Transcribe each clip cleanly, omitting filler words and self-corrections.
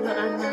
Ula ana.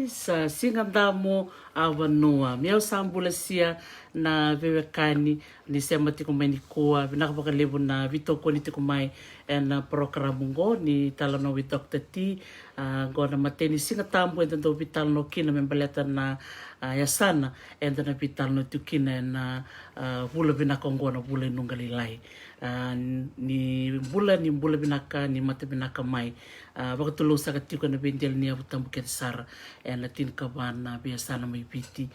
Sa singa damo awanoa miao sambula sia na vewekani ni sema tiko mai ni koa vinaka levo na vitoko ni tiko mai na programu ngo ni talano with Dr. T gona mateni singa tambo enda do vitalno kina membaleta na yasana enda na vitalno tukina na vula vinaka ngona vula nungalilai ni bula binaka ni mate binaka mai wakatulo sa katiko na bendel ni abutambu ketsara na tin kabana biasa na may biti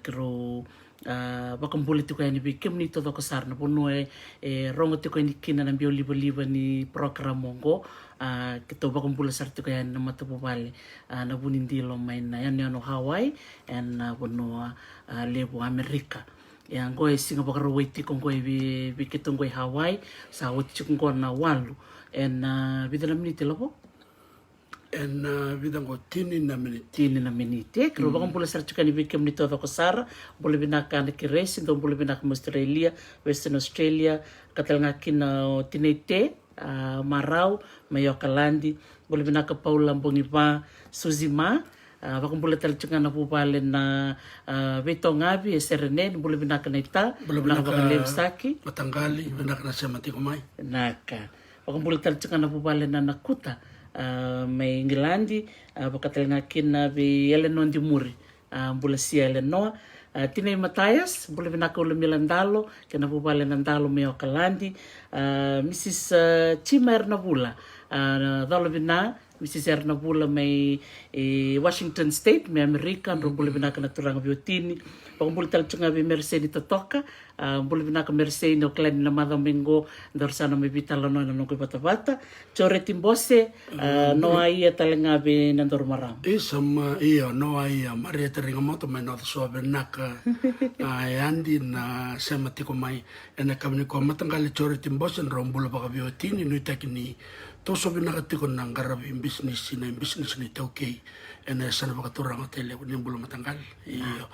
kero bakambuli tiko ni bikem ni todo kasar na puno rongo tiko ni kina na bio liba ni program mongo kito bakambula sar tiko yan na matapubali na bunindilo may na yan no Hawaii na puno lebo Amerika yang goy singa bakarawiti kong goy bi kitong goy Hawaii sa wati kong na walu en bidalam ni tilabo En vidango tini na minute. Tini na minute. Kero baka mbula sara chukani wiki mnito dha kosara. Mbula binaka ane kiresi. Ndo mbula binaka Australia, Western Australia. Katalanga kina tinete, marau, mayokalandi. Mbula binaka Paula Mbongiva, Suzima. Baka mbula tala chukana pupale na Vetongavi, Serene. Mbula binaka na ita. Mbula binaka Levsaki. Matangali, binaka na Sematicomai. Naka. Baka mbula tala chukana pupale na Nakuta. May Ngilandi pagkatalinga kina bi Eleanor di Muri mbula si Eleanor tinay Matayas mbula binakaula milandalo kina pupale nandalo may Okalandi Mrs. Chima Ernabula dalo bina Mrs. Ernabula may Washington State may Amerika ro mbula binaka naturanga biotini pag mbula talchunga bi Mercedes Totoka mbula binaka Mercedes no klani na madamengo dorsana may bitalano na nungkoy bata-bata chore timbose no ai talenga bi nandor maram Isam iyo no ai Maria teringa moto may no so benaka andi na Sematicomai ena kamni ko matangali chore timbose ro mbula baka biotini no itakini to so benaka tikon nang garabi business ni tauke ena sana baka turang hotel ni mbula matangal iyo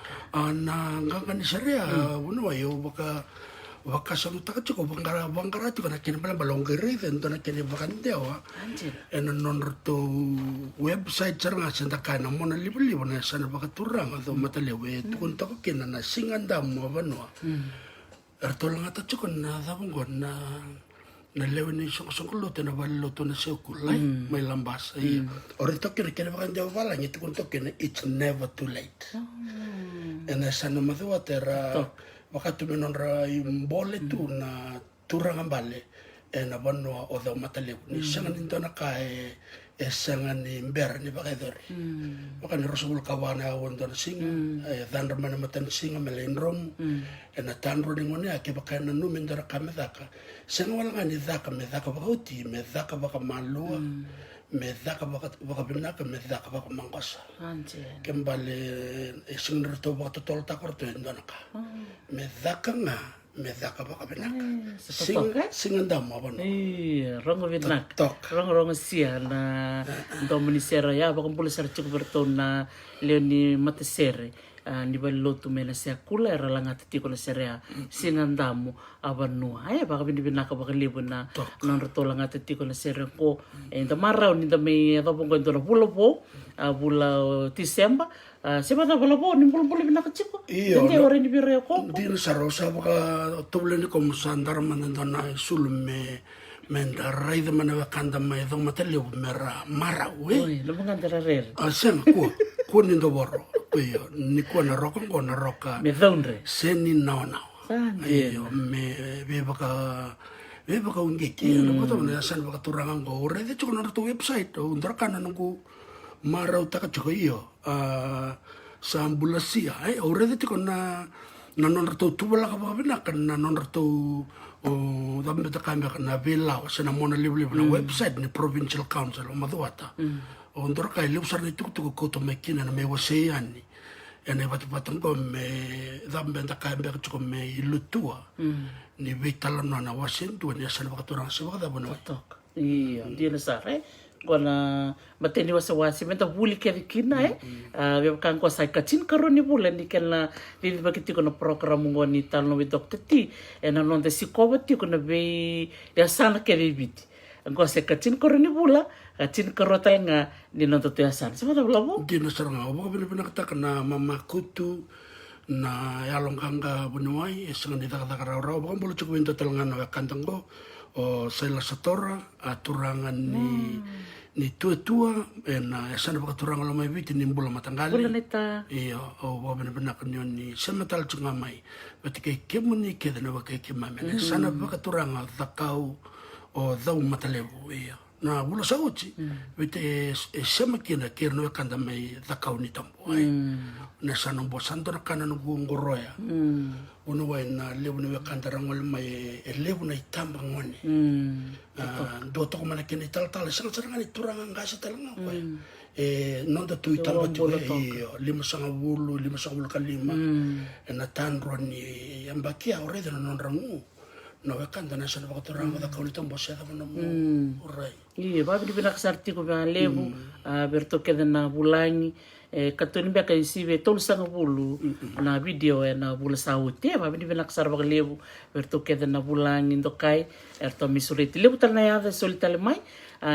na ngangani sharia uno ayo baka sama taka cukup bangkara tu kana kini bala balonggeri tentu na kini bakante wa ena non to website charanga senta kana mona libeli wana sana baka turang atau mata lewe tu kun taka kina na singanda mo banwa ertolanga ta cukon na dabong na lewe ni song lo tena ballo to na sekulai may lambas orito kini bakante wala ngitu kun to kini it's never too late ena sana madwa tera wakati menonra imbole tu na turang ambale na banwa o da matale ni sangan intona kai sangan ni ber ni bakadori wakan rosul kawana wondon singa dan ramana matan singa melendrom na tanro ni ngone ake bakana nu mendara kamedaka sangan wala ngani daka medaka bakauti medaka baka malua medaka baka binaka medaka baka mangkosa kembali singner to baka tol takor to indona ka medaka baka binaka singanda mo bano rongo binaka rongo sia na dominisera ya baka mbula sar cukup bertona leoni matesere ni ballotu mena sia kula era langa tiko na serea sinandamu abanu ay baka binaka baka libo na non rotola nga tiko na serea ko enda marau ni da may adobong ko na bulo po bula Disemba seba da bulo po ni bulo binaka chiko hindi ore ni bire ko di na sarosa baka tuble ni kom sandar manandana sulume menda raida mana wakanda mai do mataliu mera marau lo mangandara rer sen ko ni do borro iyo ni ko na roka me donre seni naona iyo me bebaka ungeki no ko na san baka turangan ko ore de chuko na to website o ndra kana ngu marau taka chuko iyo sa ambulasia ore de chuko na non to tubala ka bina kana non to o dambe ta kamera na vela o sana mona libre na website ni provincial council o maduata o ndra ka ile usar ni tuku ko to mekina na me waseani ene batang ko me dambe ta kamera chuko me ilutua ni vitala na Washington ya sana bakaturang sa baka bono tok iya dia na sare kona mateni wasi menta buli ke kina we kan ko sai kacin karo ni bulan ni kala di bakiti ko na program ngoni talno with Dr. T ena non de sikobati ko na be ya sana ke bibiti ko sai kacin karo ni bula kacin karo nga ni non to ya sana sama bla mo dino saranga bo bina kata kana mama kutu na yalong kanga bunuai esangan di taka raw bo bolo cukup into talangan na kantang ko o sela satora aturangan ni tua na esana baka turangan lo mai biti ni bula matanggali bula neta iyo o bo bina kanyon ni sematal chungamai bati kay kemuni keda na baka kemame esana baka turangan takau o dau matalebu iyo na bula sauci vete sema kina kirno kanda mai takau ni tampo na sanong bosanto na kanan ngoroya uno wa na lebu na kanda rangol mai lebu na itambang wani do to mana kini tal sang sarang ni turang ngasa talanga wa non da tu itamba tu 5 5 kalima na tanro ni ambakia ore da non rangu na wekanda na sana bakaturanga da kaulita mbose da mana mo urai Iya, babi di pinakasarti ko ba lebu, berto keda na bulangi, katoni ba kay sibe tol sanga bulu na video na bula sauti, babi di pinakasar ba lebu, berto keda na bulangi ndo kai, erto misuriti lebu tal na yada solita lemai,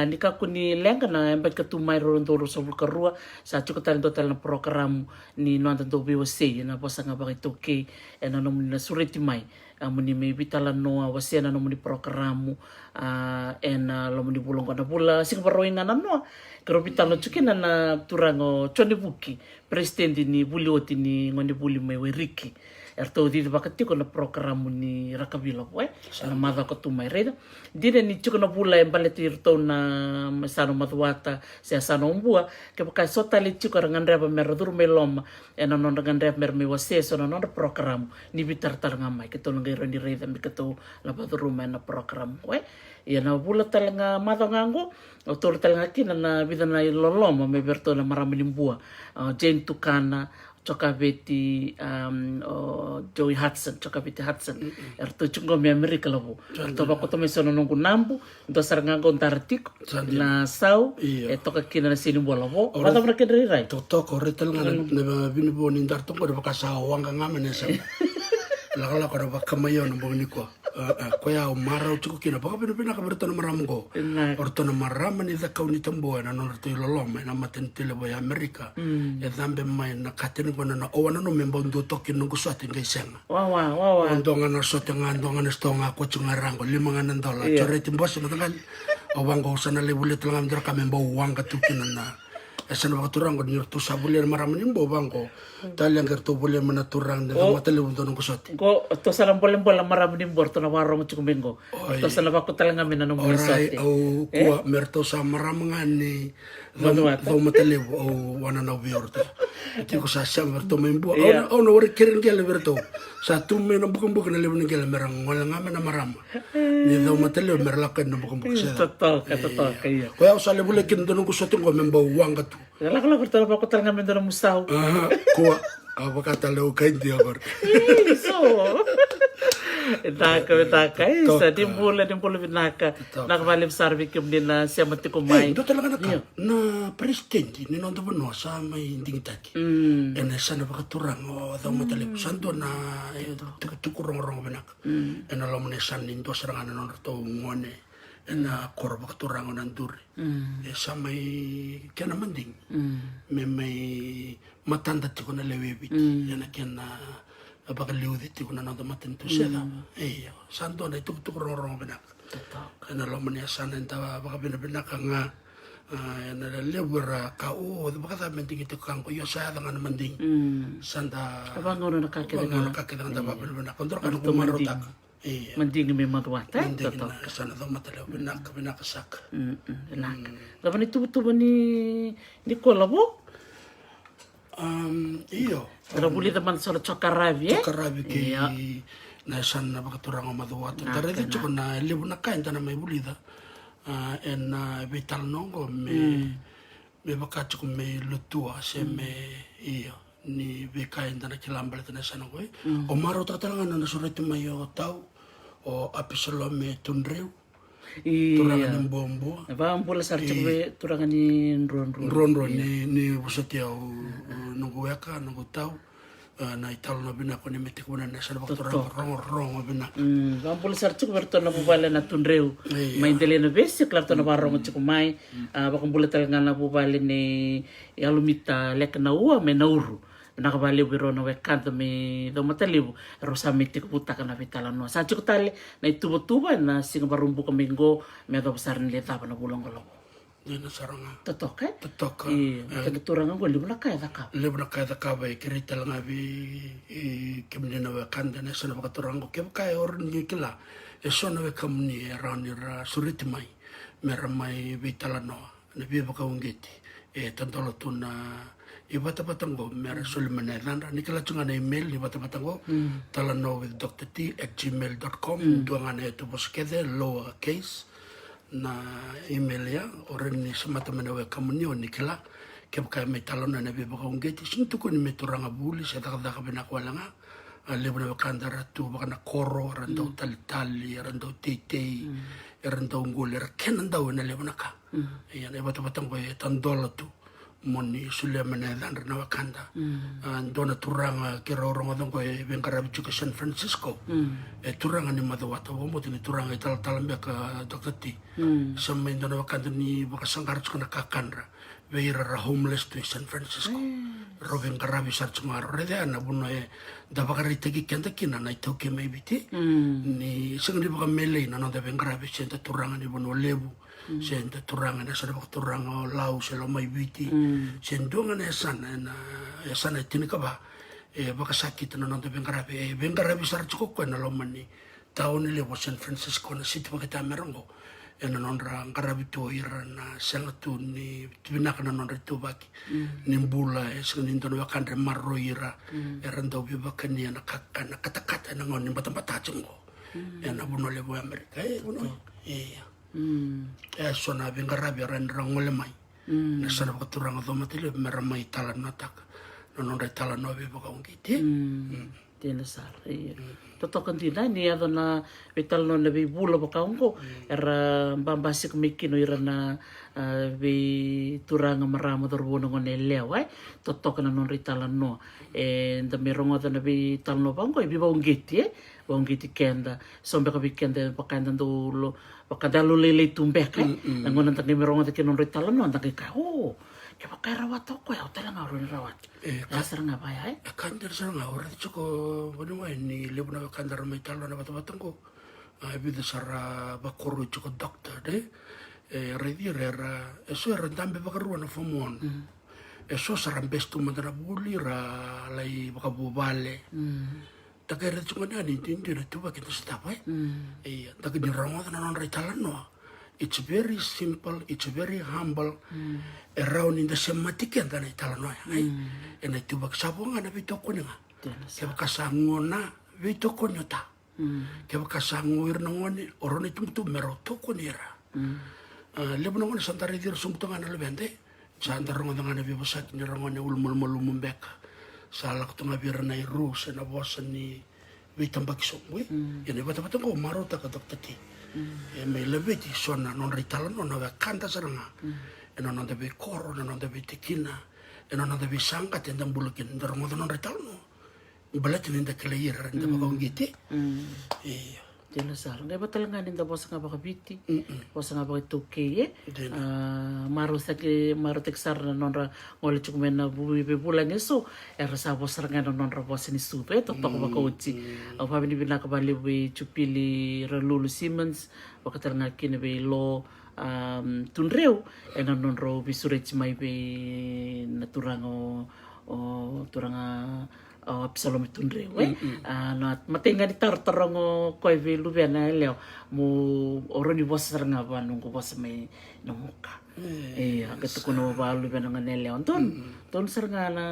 nika kuni lenga na embat katumai rondoro sa bulkarua, sa chuka tal do tal na program ni nuanta do biwa sei na pasanga ba kay na nomu na suriti mai. Muni me bitala noa wasiana no muni programu lo muni bulong kana bula sing baroinga na noa kero bitala chukina na turango choni buki presidenti ni bulioti ni ngoni buli me weriki erto di bakati ko na programu ni rakabila we na mada ko tumai reda dire ni chukuna bula embaleti irto na sano madwata se sano umbua ke baka sota le chukara ngandre ba merdur meloma non ngandre mer me wase so non programu ni bitar tar ngamai ke to ngero ni reda mi ke to la badruma na programu we ya na bula talanga mada ngango o to talanga kina na bidana loloma me berto na maramilimbua Jane Tukana Chokaveti Joey Hudson Chokaveti Hudson erto chungo mi Amerika labo erto ba ko to mesono nungu nambu ndo saranga kontartik na sau toka kina na sinimbo labo bata pra kedri rai to ko retel ngana na bini bo ni ndarto ko ba sa wanga ngame ne sa la ko ba kamayo no boni ko ya mara utuku kina ba bini bina ka berto na maramgo orto na marama ni da kauni tambo na no to loloma na matentele bo ya Amerika e dambe mai na kateni ko na o no membo ndo toki no kusati ngai senga wa ndonga na sote ngandonga na stonga ko chunga rango $500 choreti mbosi na tangal o wango sana le bulet langam dra ka membo wanga tukina na esana ba turango ni to sabule marama ni mbo bango talang kerto bule mana turang de matele unto no kusati ko to salam boleh marama ni borto na warong chukumengo to sana ba ko talanga mena no kusati o ko merto sa marama ngani do matele o wana no biorto tiko sa merto membo o no wori keren gele berto sa tumme no bukan na lebon gele merang wala ngame na marama ni do matele merlakan no bukan sa total kaya ko ya sa lebule kin do no kusati ko membo wanga tu la berto ba ko talanga mena no musau ko apa kata lo kain dia kor so Taka isa dimbula binaka nakabali sarvi kumdina siya matiko mai do talaga na presidente ni non dobo no sa may dingitaki ene sana bakaturang o daw matali santo na tukurong benak ene lo mone san indo serangan non to ngone ena kor bakaturang nanduri sa may kena manding may matanda tiko na lewebit yana kena apakah liudit itu na nado matin tu seda santo na itu rong benak kana lo mania sana enta baka benak nga na lebura ka baka ta mending itu kang ko yo sa dengan mending santa abangono nakakita nga ba benak kontrol kan kumarotak mending me matwata toto sana do matalo benak sak lak laban itu ni kolabo iyo Pero buli teman solo chokarabi chokarabi ki na san na bakaturang o maduwata tare de choko na libu na kain tana may bulida en vital nongo me baka choko me lutua se me iyo ni bekain tana kilambal tana sana ko o maro tatangan na surete mayo tau o apisolo me tunreu turangan ng bombo bambo la sarcha be turangan ni ron ni busatia nugueka nugutau na italo na bina ko ni metik na sa rong bina bambo la sarcha berto na bubala na tunreu may dele na besi klapto na barong at kumay bakong bulatal nga na bubala ni alumita lek na uwa may nauru nakabali biro na wekanto me do matalibu rosa mitik puta kana vitala no sa chukutale na itubo-tuba na sing barumbu kaminggo me do besar ni leta na bulong galo na saranga totok turangan ko libu na kaya ka ba kirita lang abi kemne na wekanda na sa bakaturango kem kaya or ni kila eso na wekam ni around ra suritimai meramai vitala no na biba ka ungeti tantolo tuna ibata-batango mera sulimane nandra nikala chunga na email ibata-batango talano with drT@gmail.com duangan itu boskede lower case na email ya oren ni semata menawe kamunyo nikala kebka me talona na biba kongeti sintu ko ni meturanga buli sa takada ka binakwala nga lebu na wakanda ratu baka na koro randau tali randau tei randau ngule kenan daw na lebu na ka ya na bata ko tandola tu moni sulia manedan na wakanda dona turanga kira orang ko bengkara bicu ke San Francisco turanga ni madawata wo ni turanga tal ka Dr. T sama dona wakanda ni baka sangkar na kakandra veira ra homeless to San Francisco Robin Karabi Sarchmar Reda na buno da bakari tegi kenda kina na itoke maybe ti ni singni baka mele na no da Karabi senta turanga ni buno lebu senta turanga na sa turanga lau selo may biti sendonga na sana tinika ba baka sakit na no da Karabi Karabi Sarchko ko na lomani taon ni lebu San Francisco na city baka tamerongo ena nonra Karabi to ira na sangatu ni tibinaka na nonra to baki nimbula singin tono wakandre marro ira erando bibaka ni na kakana kata na ngoni batambata chengo ena buno lebo Amerika buno sona Karabi rendra ngole mai na sana baturanga do matile meramai tala natak na nonra tala no bibaka ngiti tena sar totokan tina ni ada na vital no lebi bula bakaungko era bambasi kumikino ira na vi turanga marama dorbono ngone lewa totokan non ritala no da merongo da vi tal no bango e viva ungiti kenda sombe ka kenda pakanda dolo pakadalo lele tumbeka ngona ta merongo da non ritala no da ka ke pakai rawat ko ya hotel nga ron rawat kasar nga ba ya kandar sa nga ora chuko bono ni lebu na kandar may talo na batang ko bida sara bakoro chuko doctor de ready era eso era tambe bakaruan na fomon eso sara bestu mandara buli ra lai bakabubale takere chuko na ni tindi tu ba kita stapa takini rawat na non retalan no. It's very simple, it's very humble. Around in the sematik and then I tell no. And I tubak sabonga na bitokon nga. Kebakasango na bitokon yota. Kebakasango irnangoni oroni tumtu mero tokonira. Lebonangon Santa Redir sumtunga na lebende. Santa rongon nga na bibasak ni rongon na ulmulmulumbeka. Salak tunga birna iru sa nabosan ni bitambak sumwe. Yan iba-batang ko marota ka Dr. T. Me leveti sona non ritalan non ave kanta saranga non deve corro non deve tikina non deve sangka tendang bulukin dorong non ritalan no balat ninda kleir ninda bagongiti tena sar ngai batal nga ninda bosa nga bakabiti bosa nga bakituke maro tek sar non ra ngole chukmena bula ngeso era sa bosa nga non ra bosa ni supe to bakauchi au pabini binaka bali we chupili Lulu Simmons bakatal nga kine be lo tunreu non ro bisurech mai be naturango turanga Absalom tunreu na matenga di tartarango koy ve lubena leo mo oroni bosa nga ba nungko bosa mai nomuka agad ko no ba lubena nga leo ton saranga na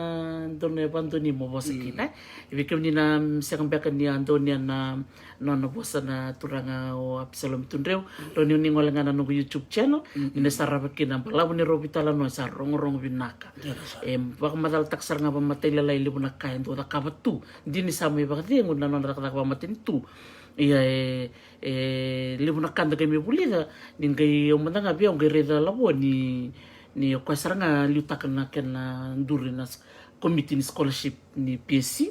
don ne bantoni mo bosa kita ibikem ni na sekang bekan ni Antonia na non bosa na turanga o Absalom tunreu roni ni ngolenga na no YouTube channel ni sarap kina balaw ni Robitala no sa rong binaka baka madal taksar nga ba matelay libo na kain to kabatu dini samay bakati ngun nanon rakakwa matintu iya libo na kanda kay mibulida nin kay umanda nga biya kay reda labo ni kwasar nga liutakan na kena nduri na committee ni scholarship ni PSC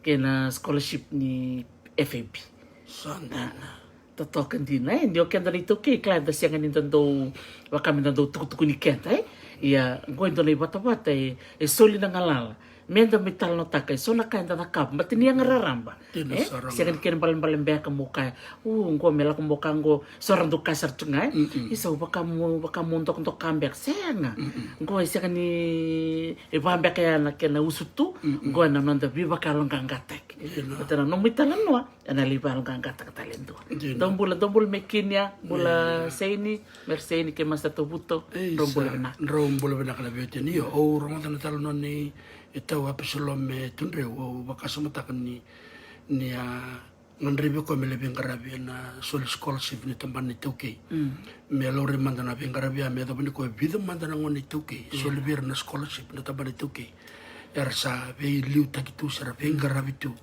kena scholarship ni FAB sandana totokan din hindi o kenda nito kay klanda siya nga nintando wakami nando tukutuku ni kenta iya ngoy do na ibata-bata soli na ngalala menda metal no takay so nakain ta nakap matini ang raramba siya kan balan-balan beka muka ngo mela ko muka ngo sorang do kasar tunga isa baka untuk kambek senga ngo siya kan ni ibamba kaya na kena usutu ngo na nanda biba kalong kangatek katana no metal no ana libal kangatek talento dombul mekinya bula seini merseni ke masa tubuto rombul bena kala beti ni o rombul talo no ni itaw Absalom tunreu o bakasamatakan ni nganribe ko melebeng Karabi na sol scholarship ni tamban ni tuki melori mandana beng Karabi me do ko bidam mandana ngoni tuki sol bir na scholarship na tamban ni tuki ersa be liu takitu sara beng Karabi tu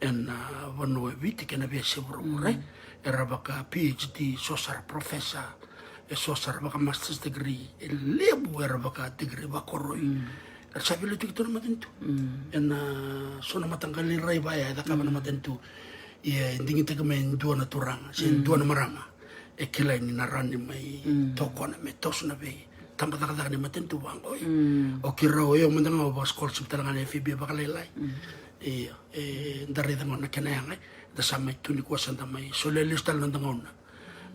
en vanu viti kena be seburu re era baka PhD sosar professor sosar baka master's degree lebu era baka degree bakoroi sabi lu tikito na matentu en sona matanggali rai baya da kama na matentu ia ndingi te kama dua na turanga sen dua na marama e kila ni narani mai toko na me tosna be tamba taka ni matentu bango o kirao yo mandanga o scholarship talanga na FB baka lelai dari ngona kena yang da sama tuni ko sanda mai sole listal nanda ngona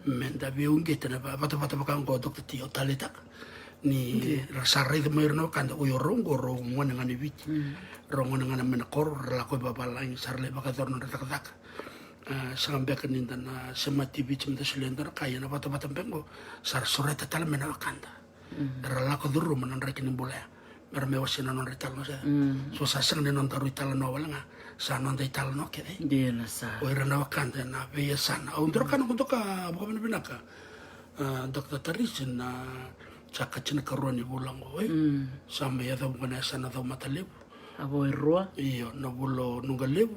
men da bi unge tena ba bata baka ngo dokter tio talita ni rasare de merno kanda o rongo ro ngona ngani vit rongo ngana men kor la ko baba lain sarle baka dorno tak sambe kan na semati vit mta silendar kaya na bata pengo sar soreta tal mena kanda rala ko duru manan rekin boleh merme wasina non ritalo sa so sa sang non taru italo no wala nga sa non dai talo no kede dia na sa o era na wakanda na be sana o ndro kan ko ka buka binaka dokter Taris na saka china karoni bulang o sambe ya da buka sana da matalib abo erua iyo na bulo nungalib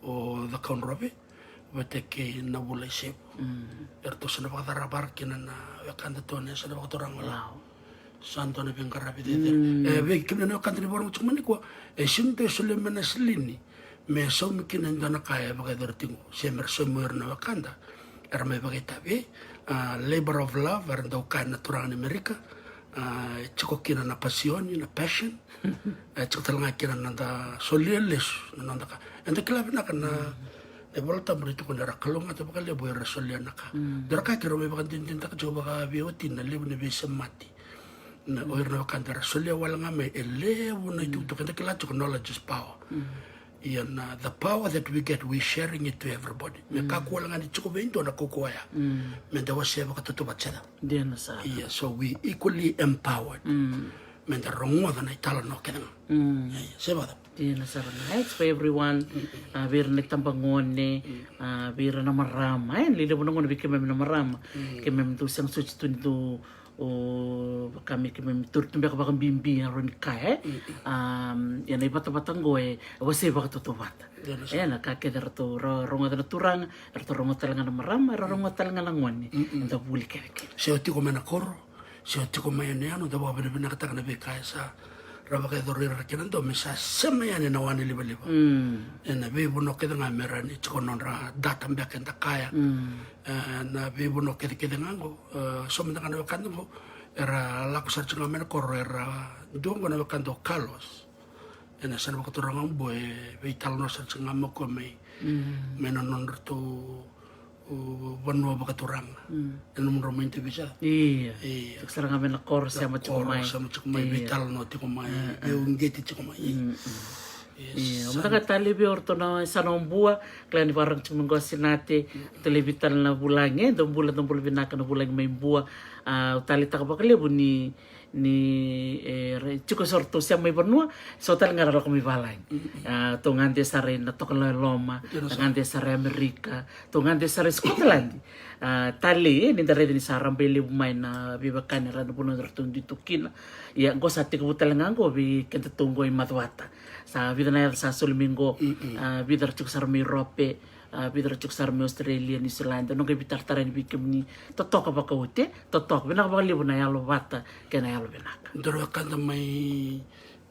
o da kaun robe wate ke na bulo sep erto sana ba da rabar kinana wakanda to ne sana ba to rangola santo ne bengara bide be kimne no kantri bor much mani ko e sinte sole mena slini me so mi kinen dana kaya baga dortingo semer so mer na wakanda erme baga tabe labor of love er do kana turang Amerika chiko kina na pasioni na passion chiko talanga kina nanda solieles nanda ka ente klab na kana e volta mrito ko na kalonga to baga le boy resoliana ka dorka kiro me baga tintin ta ko baga biotin na lebu ne be semati na oir na kanta solia wala nga me elevo na itu kanta kila knowledge is power na the power that we get we sharing it to everybody me ka ko wala nga ni chuko bento na koko ya me da wase ba ka to bachada dia na sa so we equally empowered me da rongo da na itala no kedan se ba dia na sa na it's for everyone bir nek tampangone bir na marama lilo mo ngone bikeme na marama kemem tu sang suci tu o kami tur tumbe ka bakang bimbi ron kae ya na bata ngoe wase baka to bata na ka ke der to ronga der turang to ronga talanga na marama ronga talanga na ngoni nda buli ke se oti ko mena kor se oti ko mena ano da ba bena ka ta na be kae sa raba ka do rira ke ndo me sa sema ya na wani liba na be bono ke nga mera ni ko non ra data mbe ka ta kaya na be bono ke ngango so me kana ka ndo era la cosa che ngamena correra dongo na kando Carlos ena sana ko to rangam boy be talno sa ngamo ko me mena non to vanu ba ka turang ena mo romente bisa iya sarang ngamena kor sama chumai be talno ti ko mai e ungeti ti ko mai Maka tali bi orto na sanombua klani barang cuma sinate televital na bulange dombula binaka na bulang may bua tali tak bakale ni cuko sorto siya may banua so tal nga raro kami balay tungante sa rin na tokala Loma tungante sa Amerika tungante sa Scotland tali ni dare ni sarang beli bumay na bibakan na puno rtong dito kina ya go sa tikubutal nga go bi kenta tunggo madwata sa vida na sa sulmingo vida cuk sarmi rope vida cuk sarmi Australia ni Zealand no ke bitar taran bikem ni totok ba kaute totok bina ba libu na yalo bata kena yalo binaka ndoro kanda mai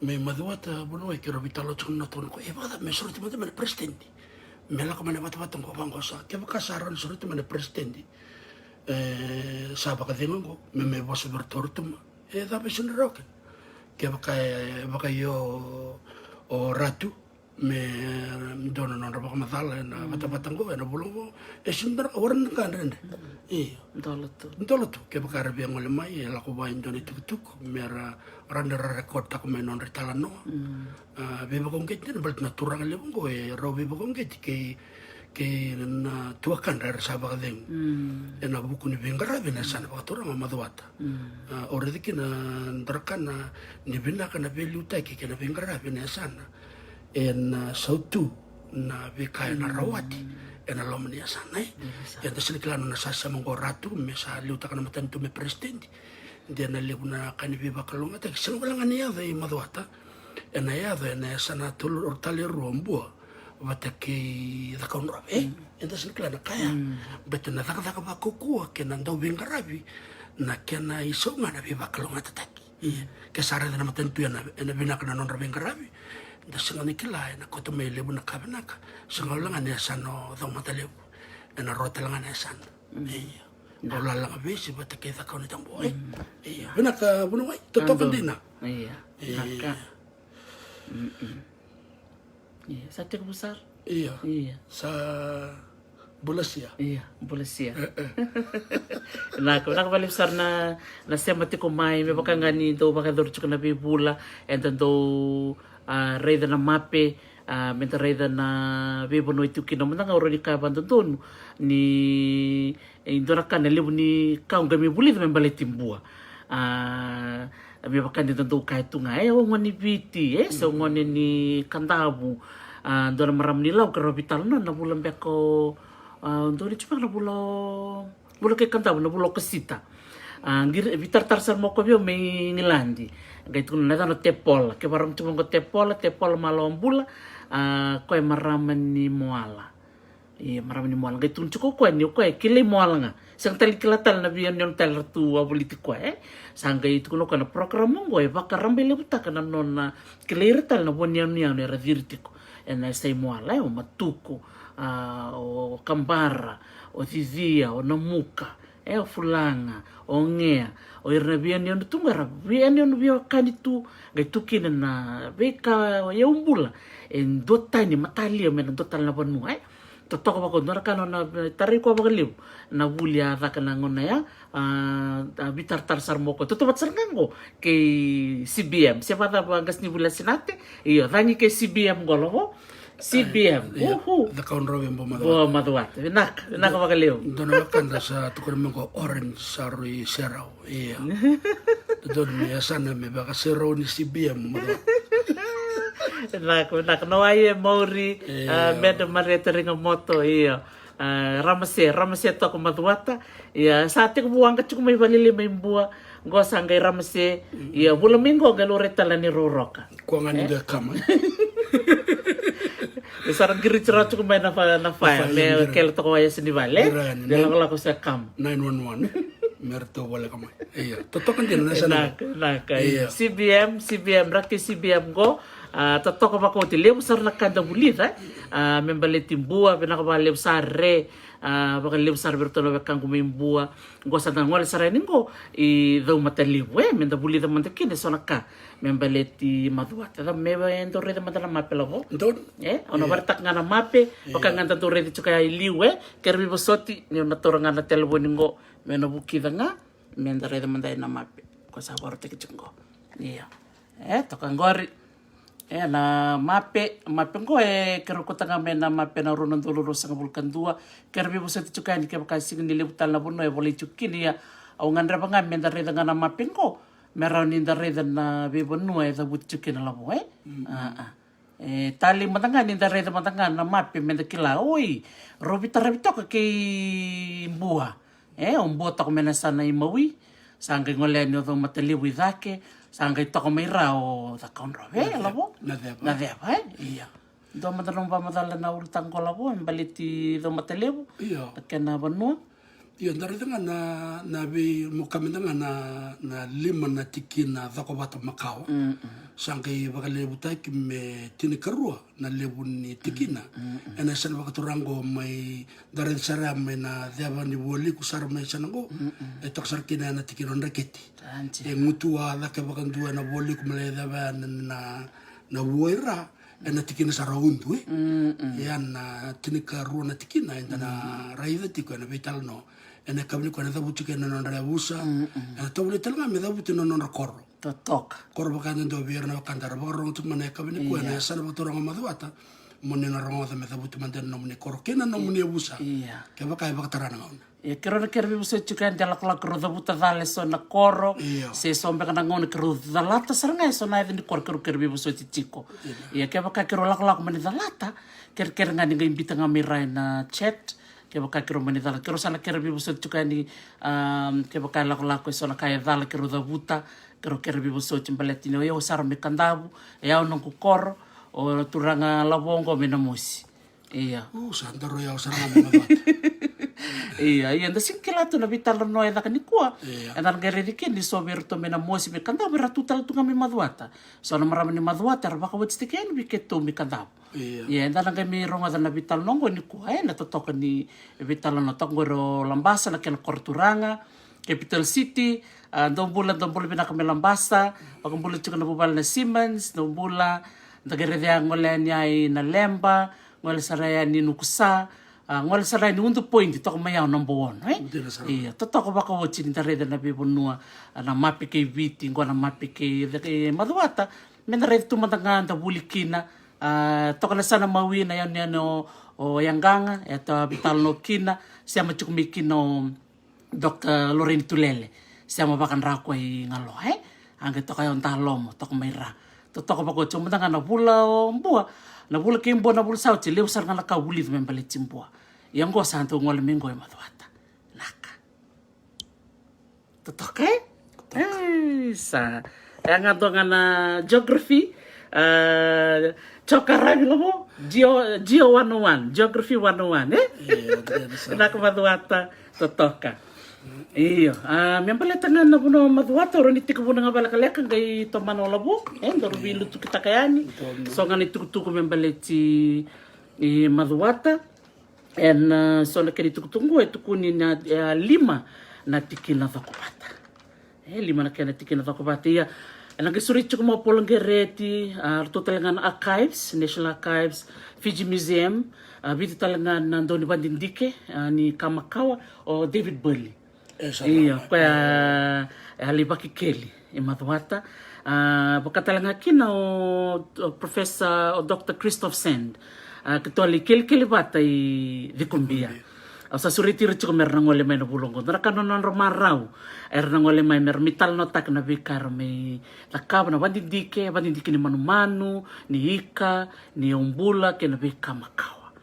madwata bono e kero bitalo chun no ton ko e ba me sorti mo me presidente me la ko me bata ko bango sa ke ba kasaran sorti me presidente sa ba ka dengo me boso bertortum e da be sun rock ke ba yo o ratu me dono non roba come dalla na bata-batango na bulungo e sindar orang kan rende ndolo tu ke bakar bi ngol mai la ko ba indoni tuk mera randa record ta ko me non ritalano be ba kong ke bal na turang le ngo e robe ba kong ke na tuakan ra sa ba den e na buku ni bengara be na sana ba turang madwata ore dikina ndarkan ni bina kana be luta ke na bengara be na sana en sautu na bekai na rawati en alomni sana ya da siliklan na sasa monggo ratu me sa luta kana matantu me presidente dia na leguna kan bi bakalonga ta sing wala ngani ya ve madwata en ya ve na sana tul ortale rombo vatake dhakaunra enda sinkla na kaya betu na dhaka bakukua ke nando vingaravi na kena isonga na vivakalonga tataki ke sara na matentu na vinaka na nonra vingaravi da singa nikila na koto me lebu na kabenaka singa langa ne sano do matalebu na rota langa ne san Ola langa vesi vatake dhakauni tambo vinaka bunawai totokandina Naka. Sa tek besar? Iya. Sa Bulasia. Iya, Bulasia. Nak balik besar na sema tiko mai me baka ngani do baka dor chuka na bibula and do reida na mape menta reida na bibo no itu kino manga oro ni ka bandon ni indora kana lebu ni kaunga mi buli me bale timbua. Me baka ni do kai tunga o ngani viti so ngani ni kandabu ndora maram ni lau karo vital na bulan beko ndori cuma na bulo ke kandabu na bulo kesita ngir vitar tarsar mo ko me ngilandi gai tu na no tepol ke baram cuma ko tepol malom bula ko maram ni moala maram ni moala gai tu cuko ko ni ko kile moala nga sang tali kilatal na biyan yon tal tu politiko sanggai itu kuno kana program mongo bakarambe le butaka na nona clear tal na bonian ni ne ravirtiko na sai moala o matuko o kambara o tizia o namuka o fulanga o ngea o irna biyan yon tungara biyan yon biyo kanitu gai tukina na beka ya umbula en dota ni matali o men dota na bonu totoko bako nora kano na tari ko bagaliw na bulia raka na ngona ya bitar tarsar moko toto bat sarngango kay CBM siapa ta bangas ni bula sinate iyo rangi kay CBM golobo CBM the kaun robe bo maduat nak bagaliw dono kanda sa tukor mengo orange sarui serau iya don mi asana me baka serau ni CBM nak no ai mori med mareta ringa moto ramase to ko maduata sate ko buang ka mai balile mai bua gosa ngai ramase bula mingo galo retala ni roroka ko ngani de kama sarang giri cerat ko mai na fa me kel to ko ay sini vale de la ko sa kam 911 merto wala kama totokan din na sana CBM rakti CBM go totoko bako ti lebu sar na kanda bulita membale timbua benaka ba lebu sarre baka lebu sar bertolo bekang kumimbua gosa na ngol sar ningo I do matalibu menda bulita mantakine sonaka membale ti maduata da meba endo rede mandala mapela go ono bartak ngana mape baka nganta to rede chuka liwe kerbi bosoti ni na toranga na telbo ningo mena bukida nga menda rede mandai na mape ko sa borte kichungo iya tokangori na mape ngo kero ko tanga mena mape na ronon doloro sa bulkan dua kerbi bosa ti chukani ke bakasi ni lebutal na bono boli chukini ya au ngandra banga menda reda ngana mape ngo mera ni nda reda na be bono da but chukina la bo tali matanga ni nda reda matanga na mape menda kila oi robita ko ke bua umbo ta ko mena sana imawi sangge ngole ni do mataliwi dake sanggai toko mera o da kaun robe labo na deba iya do matalong pa matala na urtang ko labo baliti do matalebu iya kena banu iya dari tanga na bi mo kami tanga na lima na tikina da ko bata makao sanggai bakalebu tai me tini karua na lebu ni tikina ena san bakaturango mai dari sara mai na deba ni woli ku sar mai sanango etok sar kina na tikino raketi mutua la ke bakandua na woli ku male deba na woira ena tikina sara undu na tini karua na tikina ena na raida tiko na vital no ena kabni ko na dabutu ke na non rabusa ena tawle talga me dabutu no non korro totok korbo kan do bierna kandara borong tu mane kabni ko na sana botorong maduata monena rongo da me dabutu manten no mune korro kena no mune busa ke baka tarana ngona kero kerbi busa chukan jala kala kero dabuta dale so na korro se sombe kana ngone kero dalata sarnga so na ni korro kerbi busa chico ke baka kero lakla ko mane dalata ker ngani ngai imbita ngamira na chat ke baka kero mani dala kero sana kerbi busa chukani ke baka lakla ko so na kaya dala kero dabuta kero kerbi busa chimbaletino yo sar me kandabu ya non ku kor o turanga labongo menamusi Iya. Santa roya sarang mga Iya, iya, nda singkila tu na vital no eda kani kuwa. Eda ngere dike ni so ver to mena mosi me kanda vera tutal tu ngami maduata. So na marama ni maduata ra baka wet stiken bi ketu mi kanda. Iya, eda nga mi ronga na vital nongo ni kuwa na totoka ni vital no tongoro lambasa na ken korturanga, capital city, dombula bina kami lambasa, pakumbula chuka na bubal na Siemens, dombula ndagere dia ngole nyai na lemba, ngole saraya ni nukusa. Ngol sarai ni undu point to mayaw number 1 iya to baka watch ni tare na bibunua na mapi ke viti ngona mapi ke maduata mena red tu matanga ta bulikina to kana sana mawina yan o yanganga eto vital no kina siama chukumikino Dr. Loren Tulele siama bakan rako i ngalo angge to kayo talomo to maira to baka chumatanga na bula mbua na bula kimbo na bula sauti leo sar ngala ka buli membale chimbua yang go santo ngol mingo maduata naka totoke sa yang adongana geography chokarang lomo geo 101 geography 101 naka maduata totoka iyo membale tangan na buno maduata ron iti ko nga bala kaleka ngay to manolabo ndoro bilu tu kita kayani so ngani tuku membale ti maduata so na kini tukutungu tukuni na 5 na tikina zakupata 5 na kina tikina zakupata ya nagisuri chuko mo polongereti totalangan archives National Archives Fiji Museum bitu talangan nandoni bandindike ni Kamakawa o David Burley iya kwa halibaki keli imadwata bakatalanga kina o Professor o Dr. Christoph Sand ketoli keli bata i dikumbia asa suriti richo mer ngole mai no bulongo na kanonon romarau ngole mai mer mital no tak na bikar me lakab na bandindike ni manumanu ni ika ni umbula ke na bika makawa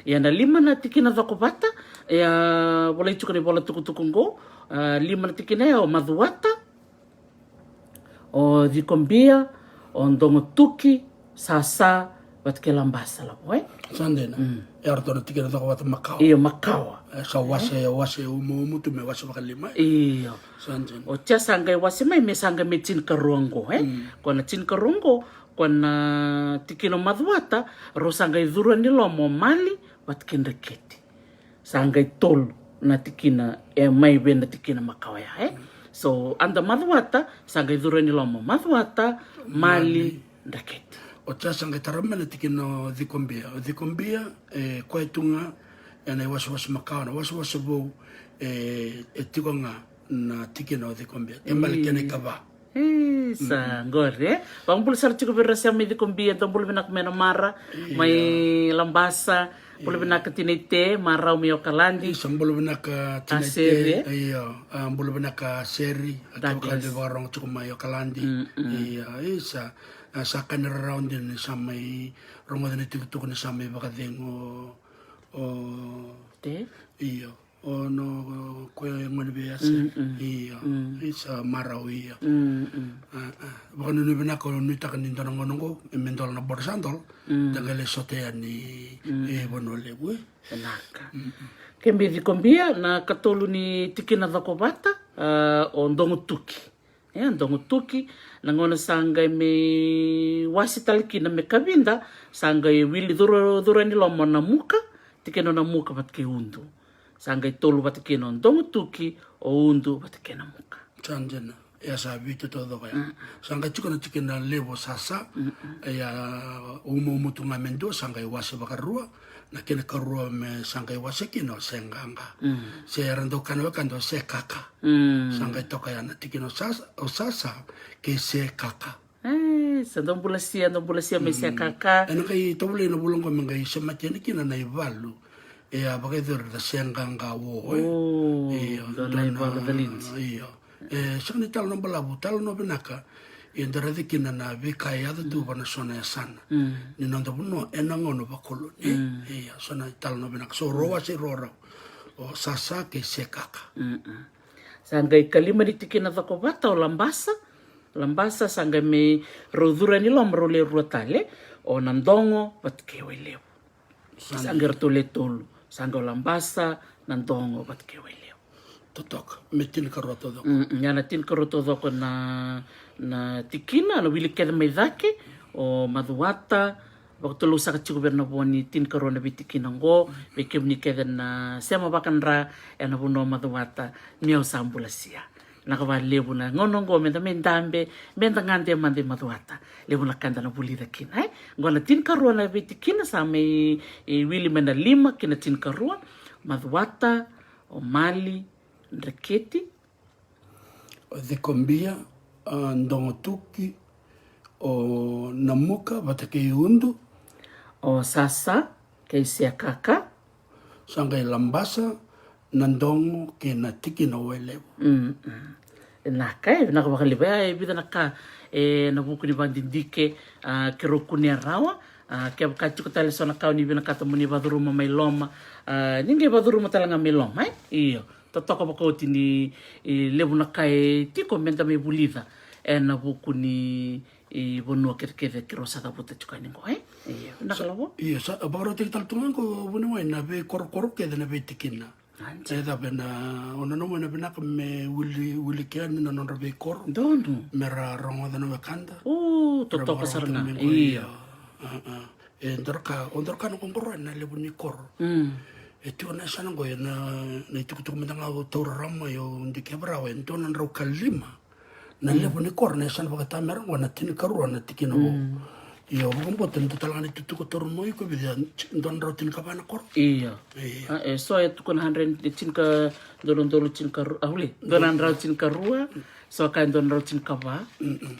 ya na 5 na tikina zakobata ya boleh chuka ni bola tukutukungo 5 na tikina o maduata o dikumbia o ndongotuki sasa wat ke lambasa la boy sandena erto na tikina to wat makawa iyo makawa sa wase umu tu me wase bakalima iyo sandena o tia sanga wase mai me sanga me tin karongo kona tin karongo kona tikino maduata ro sanga idhuru ni lomo mali wat kendeketi sanga tol na tikina mai ben na tikina makawa ya so anda maduata sanga idhuru ni lomo maduata mali ndaketi o tasa nga taramana tikino dikombia kwa tunga ena was makao na was bo tikonga na tikino dikombia embale kene kaba sa gore bang bul sar chuko berasa mi dikombia to bul benak mena mara mai lambasa bul benak tinete marau mi okalandi sambul benak tinete iyo bul benak seri atau kali barong chuko mai okalandi iya isa saka na round din samay rongo din itutok na samay baka dengo o iyo o no kuya manibiyas iyo isa maraw iyo baka nunubina ko nuita kaninto ng ngonongo imendol na borsandol dagale sotean ni bonole we naka kembi dikombia na katolu ni tikina zakobata o ndongotuki ndongotuki nangona sanga me wasitalki na me kabinda sanga wili duro ni lomo na muka tikeno na muka batke undu sanga tolu batke no ndongotuki o undu batke na muka chanjena ya sabi todo kaya sanga chukona tikena levo sasa ya umu tunga mendo sanga wasi bakarua na kena karua me sanga wasi kino senganga se rando kanwa kando se kaka sanga toka ya na tikino sasa ke se kaka sa dombulasia me se kaka eno kai tobule no bulongo mengai se matene kina na ivalu bagai dur da senganga wo na ivalu dalinzi sani tal no balabu tal no benaka indara dikina na vikaya da tu bana sona sana ni nando buno enangono bakolo sona tal no benaka so rowa si roro o sasa ke sekaka sanga kalima ditikina zakobata o lambasa sanga me rodura ni lomro le ruatale o nandongo batke welewo Sangger tole tolu. Sanggo lambasa nandongo bat keweleo. Totok. Metin karoto do. Yana tin karoto doko na tikina na wili keda mai dake o maduata. Waktu lu sa kacik goberna boni tin karona bitikina ngo. Bekem ni keda na sema bakan ra na buno maduata miao sambula sia. Nakawal lebu na ngonongo menda mendambe menda ngante mande maduata lebu na kanda na bulida kina ngona tin karua na beti kina sa me wili menda 5 kina tin karua maduata o mali ndreketi O Dikombia, Ndongo Tuki, o Namuka, Batake Undu, o sasa kei sia kaka Sangai Lambasa, Nandongo, Kena Tiki na Welebu. Naka na wakaliba bida naka na buku ni bandindike ke rokunia rawa ke wakati kutali sona kau ni bina kata muni baduruma mai loma ninge baduruma talanga mai loma iyo totoka bakoti ni lebu naka tiko menda mai bulida na buku ni bonua kerkeve ke rosa da puta chukani ngo iyo nakalawo Iya, baro tik taltungan ko bunuai na be kor ke na be tikina. Eda bena ona no mena bena me wili kian na non rabe kor. dono Mera rongo da no kanda. totoka saranga iyo Ndorka no kongoro na lebu ni kor. Tu na sana go na tukutuk mendanga taura rama yo ndike brawe ento na rau kalima. Na lebu ni kor na sana bakata mera wana tin karu na tikino. Iyo bukan boten total ngani tutu ko torun mo ko bidia don rau tin kabana kor. Iya. So itu kan 100 tin ka don tin ka ahuli. Don rau tin ka rua so kan don rau tin ka ba.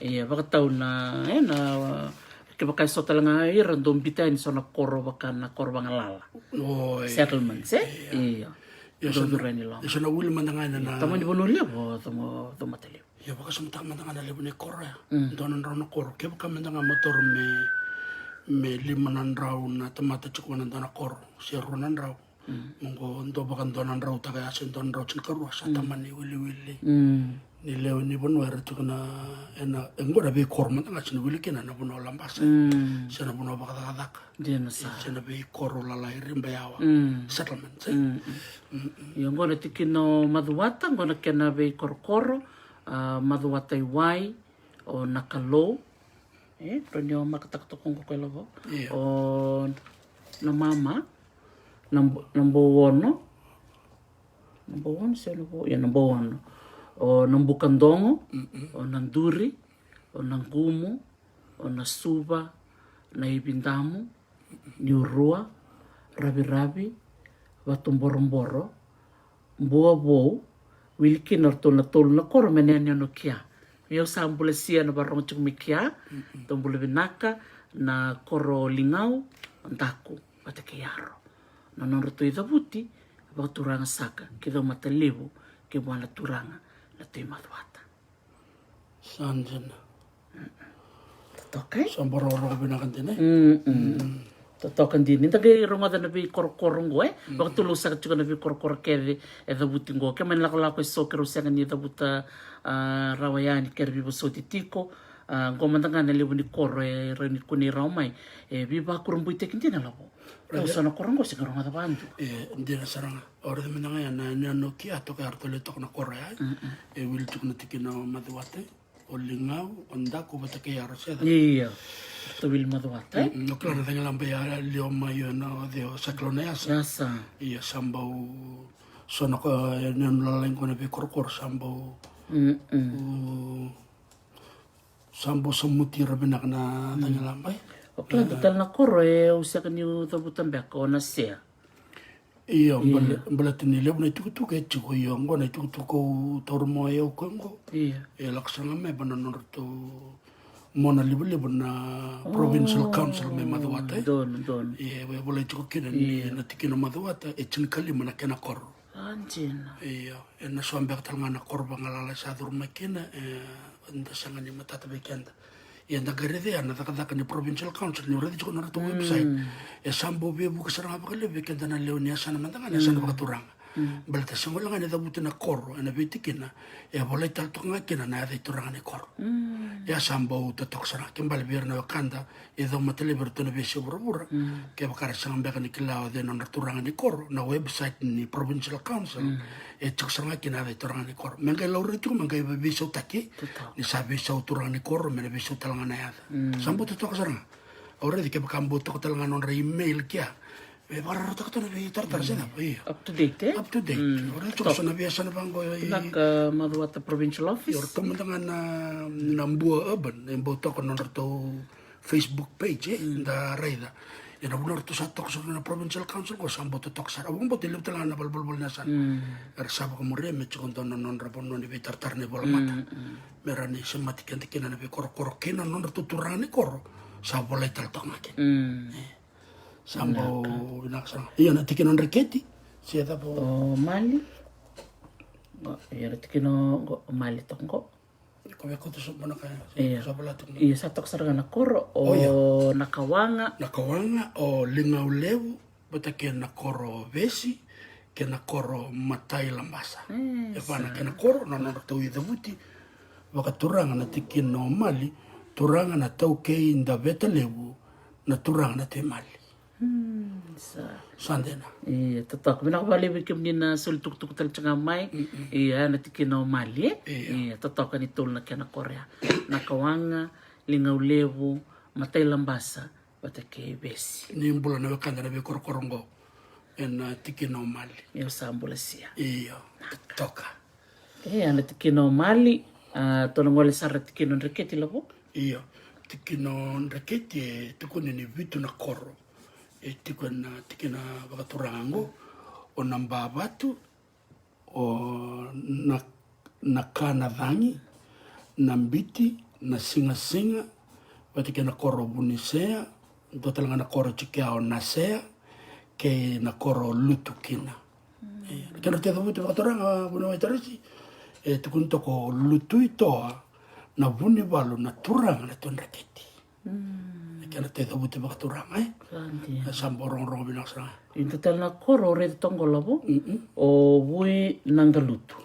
Iya baka tahu na na ke baka so talanga ira don bitain so na koro baka na kor bangalala. Settlements Iya. Don durani lo. Isa na wili mandangana na. Tamo di bono lebo tamo matali. Ya baka sumta mandangana lebu ni kor ya. Don rau na kor ke baka mandanga motor me 5 rau na tamata chukwana dona kor si runan rau. Monggo ndo baka donan rau taga asin don rau tin karu sa tamani wili. Ni leo ni bono era tukuna ena ngora be kor mandanga sin wili kena na bono lambasa. Sana bono baka dadak. Dia nasa. Sana be kor la la rimba yawa. Settlement. Yung ngona tikino maduata ngona kena be korokoro maduata iwai o nakalo ronyo makatakutokong ko kailago o na mama nambowono siya nambowono o nambukandongo o nanduri o nangumu o nasuba na ibindamu niurua rabi-rabi watumboromboro mboa wilkin orto na tol na kor menenya no kia yo sambula sia na barong chung mikia tombula binaka na koro lingau andaku patake yaro na nonroto idabuti ba turanga saka kido matalebu ke buana turanga na te maduata Sanjana. tokai Samboro binakan tine. totokan dini tagay rongoda na bi korkorong go waktu lu sa chuka na bi korkor kede da buting go kemen lako sokero sa ni da buta rawayani kerbi bo sotitiko go mandanga na lebu ni korre reni kuni raumai bi ba kurumbu tekin na labo o sana korongo sa rongoda bandu Ndira saranga. Ora de menanga ya na no kia to ka artole to na korre ai. Wil tukuna tikina maduate. O lingau ondaku batake yaro seda. iya to bil maduata No claro de la ya leo mayo no de sacloneasa. yasa Iya sambau sono ko non la lengua ne be korkor sambau. Sambau semuti rabenak na tanya lambai. o kla total na korre usa kan yu to butan be ko na sia Iya mbala tini leo na tuku ke tuku yo ngona tuku ko tormo yo kongo. iya Laksana me bananon to mona libu na provincial council me maduata. don Iya we boleh tuku kina ni na tikino maduata chin kali mana kena kor. anjina Iya na suambe katalanga na kor bangalala sa durma kina anda sangani matata bekenda. Iya na garede na takadaka ni provincial council ni uredi tuku na to website. Sambo be buku saranga bakale bekenda na leo ni asana mantanga na sana bakaturanga. Balta sangola ngane da butuna koro ena bitikina e bola tal to ngakina na da turanga ne koro. Ya sambo ta toksara kimbal birna wakanda e do matele bertuna be sobura ke bakara sangamba kan kilao de non turanga ne koro na website ni provincial council e toksara kina da turanga ne koro. Menga lauritu menga be so taki ni sabe so turanga ne koro me be so talanga na ya. Sambo ta toksara. Ora di ke bakambo to talanga non email kia. Bara rata kata nabi tartar sana, iya. Up to date, Up to date. Orang tu sana biasa na bangko. Nak maduata provincial office. Yor teman dengan nambua urban, yang boto kan nonor tu Facebook page, da raida. Yang nabunor tu satu kesana na provincial council ko sambo tu toksar. Abang boto ilmu telah na bal nasan. Ersaba kemudian mecukon tu non rapon non nabi tartar ne bola mata. Merani sematikan tikin nabi koro kena nonor tu turani koro. Sabo lai tal tongakin. Sambo naksang. Iya nanti kena reketi. Siapa po? Oh mali. Iya nanti kena mali tongko. Kau tu semua nak Iya. Sabala tu. Iya satu sarga nakoro o nakawanga. Nakawanga o lingau lewu. Bata kena koro besi. Kena koro matai lambasa. Epana kena koro na nong tau ida buti. Waka turanga nanti kena mali. Turanga na tau kei inda beta lewu. Na turanga na te mali. Sandena. Iya, tetok. Binak balik bikin na sultuk-tuk tal mai. Iya, nanti kena mali. Iya, tetok kan itu na kena Korea. Nakawanga, lingau lewu, matai lambasa, bata ke besi. Ni bulan na wakanda na be korokorongo. En tikino mali. Iya, sambula siya. Iyo, toka. Iya, nanti kena mali. Tolong oleh sarat kena reketi labo. Iyo, tikino reketi tukuni ni vitu na koro. Tikina wakaturango o namba batu o na kana vangi na mbiti na singa watikina koro bunisea dotalanga na koro chikia o nasea ke na koro lutu kina kena te butu wakaturanga buna waitarisi tukunto ko lutu itoa na buni balu na turanga na tonraketi kena te butu wakaturanga samborong binasra. Itu tel na koro re tongo labo. O bui nangalutu.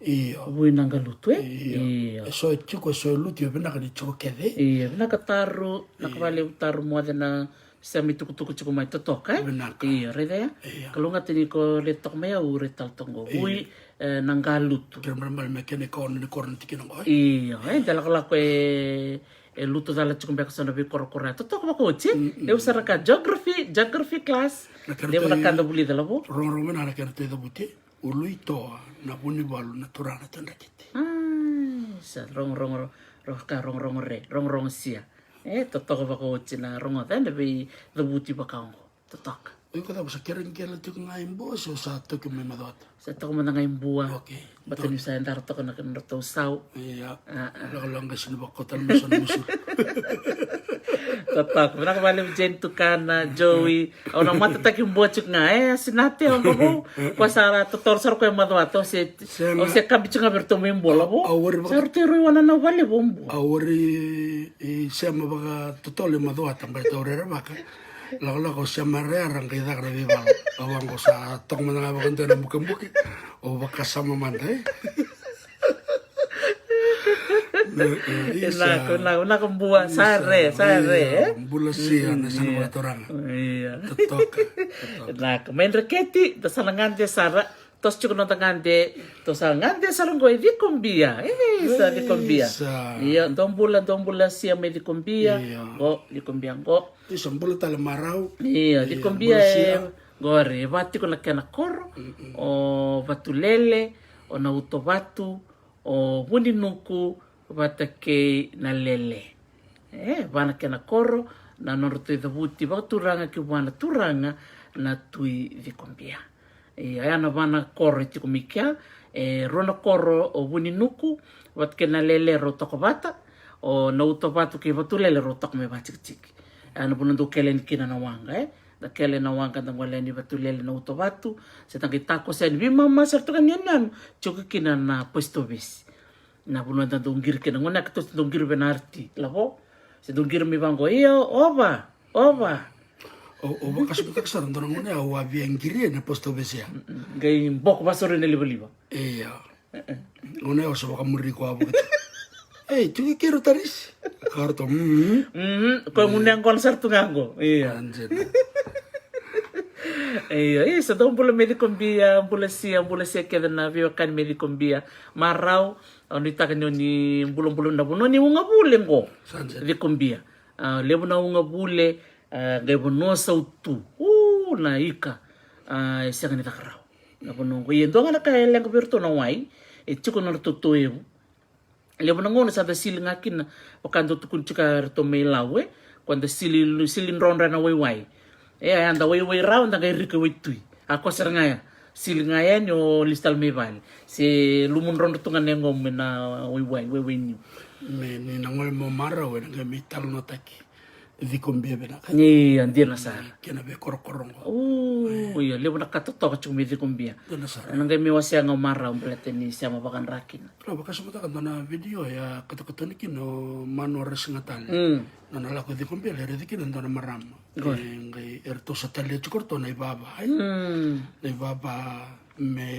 Iyo. Bui nangalutu Iyo. So chuko so lutu bina kani chuko kede. Iya, nakataru, nakabali utaru mo na sami tuku-tuku chuko mai totoka. Iya, re dea. Kalau nggak tini ko le tok mai au re tal tongo. Bui nangalutu. Kira mereka mekene kau ni kor nanti kena kau. Iya, dalak luto dala chuko mbeka sana bi koro-koro. Totok ba ko chi? Eu saraka geography class. Dia menakanda buli dala bo. Rong mena na kena te buti. Ului toa na buni balu na turana tanda kete. Sa rong sia. Totok ba ko chi na rong da bi buti ba kaongo. Totok. Oi kata bisa keren kela tu ngai bos o sa to ke memadot. Sa to mo ngai bua. Okay. Baten sa ndar to kana kan to sau. Iya. Kalau nggak sini bakotan musuh. Totok. Benak balik jentu kana Joey. Ona mata tak buat cuk nga sinate ang bo. Pasara totor sar ko madwa to se o se kabichu nga bertomo bola bo. Sar tiro wana na vale bombo. Awari sema baga totole madwa tambal torera baka. Lalu kau siapa orang kita kena bebal, awang kau sa tong mana kau kena bukan oh bakas sama mantai. Nak buat sare. Bulasian sana buat orang. Iya. Tetok. Nak main reketi, tasalangante sara. Tos cukup nonton ngante, tos ngante sarang gue di kombia, sa di kombia. Iya, dong bulan siya may di kombia, go di kombia go. Isang bulan tala marau. Iya, di kombia gore, bati ko nakena koro, o batulele, o nauto batu, o buninuku, batake na lele. Bana kena koro, na norto ida buti, turanga ki wana turanga na tui di kombia. Ayana bana koro iti kumikia, rona koro o buninuku, wat kena lele ro toko bata, o nauto batu ki batulele ro toko me batik-tik. Ano punundu kelen kina na wanga, da kelen na wanga tang wala ni batulele nauto batu, setang kitako sa ni mama sarto kanyan chuki kina na puesto bis. Na punundu dungir kina ngona kitos dungir benarti, labo. Se dungir mi bango iyo, oba. O bakas mo taksaran to nang una o abi ang giri na posto besia. Gay bok basore na liba-liba. Iya. Una o sa baka muri ko abo. Eh, tu quiero taris. Karto. Ko muna ang konser tu nganggo. Iya. Anjen. Iya, sa daw pula medikombia, pula siya kaya na vio kan medikombia. Maraw, ni takan yun ni bulong-bulong na buno, ni unga bule ko. Sanjen. Medikombia. Lebo na unga bule, gabo no sa utu. Na ika. Siya ganita karaw. Napunong ko, yun doon nga nakailang kapirto na way, chiko na natutuyo. Lebo na ngono sa siling akin na, wakando tukun chika rito may lawe, kwanda silin ronda na way. Anda way round ang rika way tuy. Ako sir nga ya. Siling nga yan yung listal may bali. Si lumun ronda tungan nengom na way new. Me ni nangol mo maraw na gamit tal no taki. Di kumbia bena ka. Ni andir na sar. Kena be korong. Iya, lebo na katotok chung medyo kumbia. Dona sar. Anong gami wasya nga maraw berarti ni siya mabakan rakin. Pero baka sumata ka na video ya katakatonikin no manores nga tal. Na nalako di kumbia lere di kinan na maram. Ngay erto sa talya chukorto na ibaba. Na ibaba me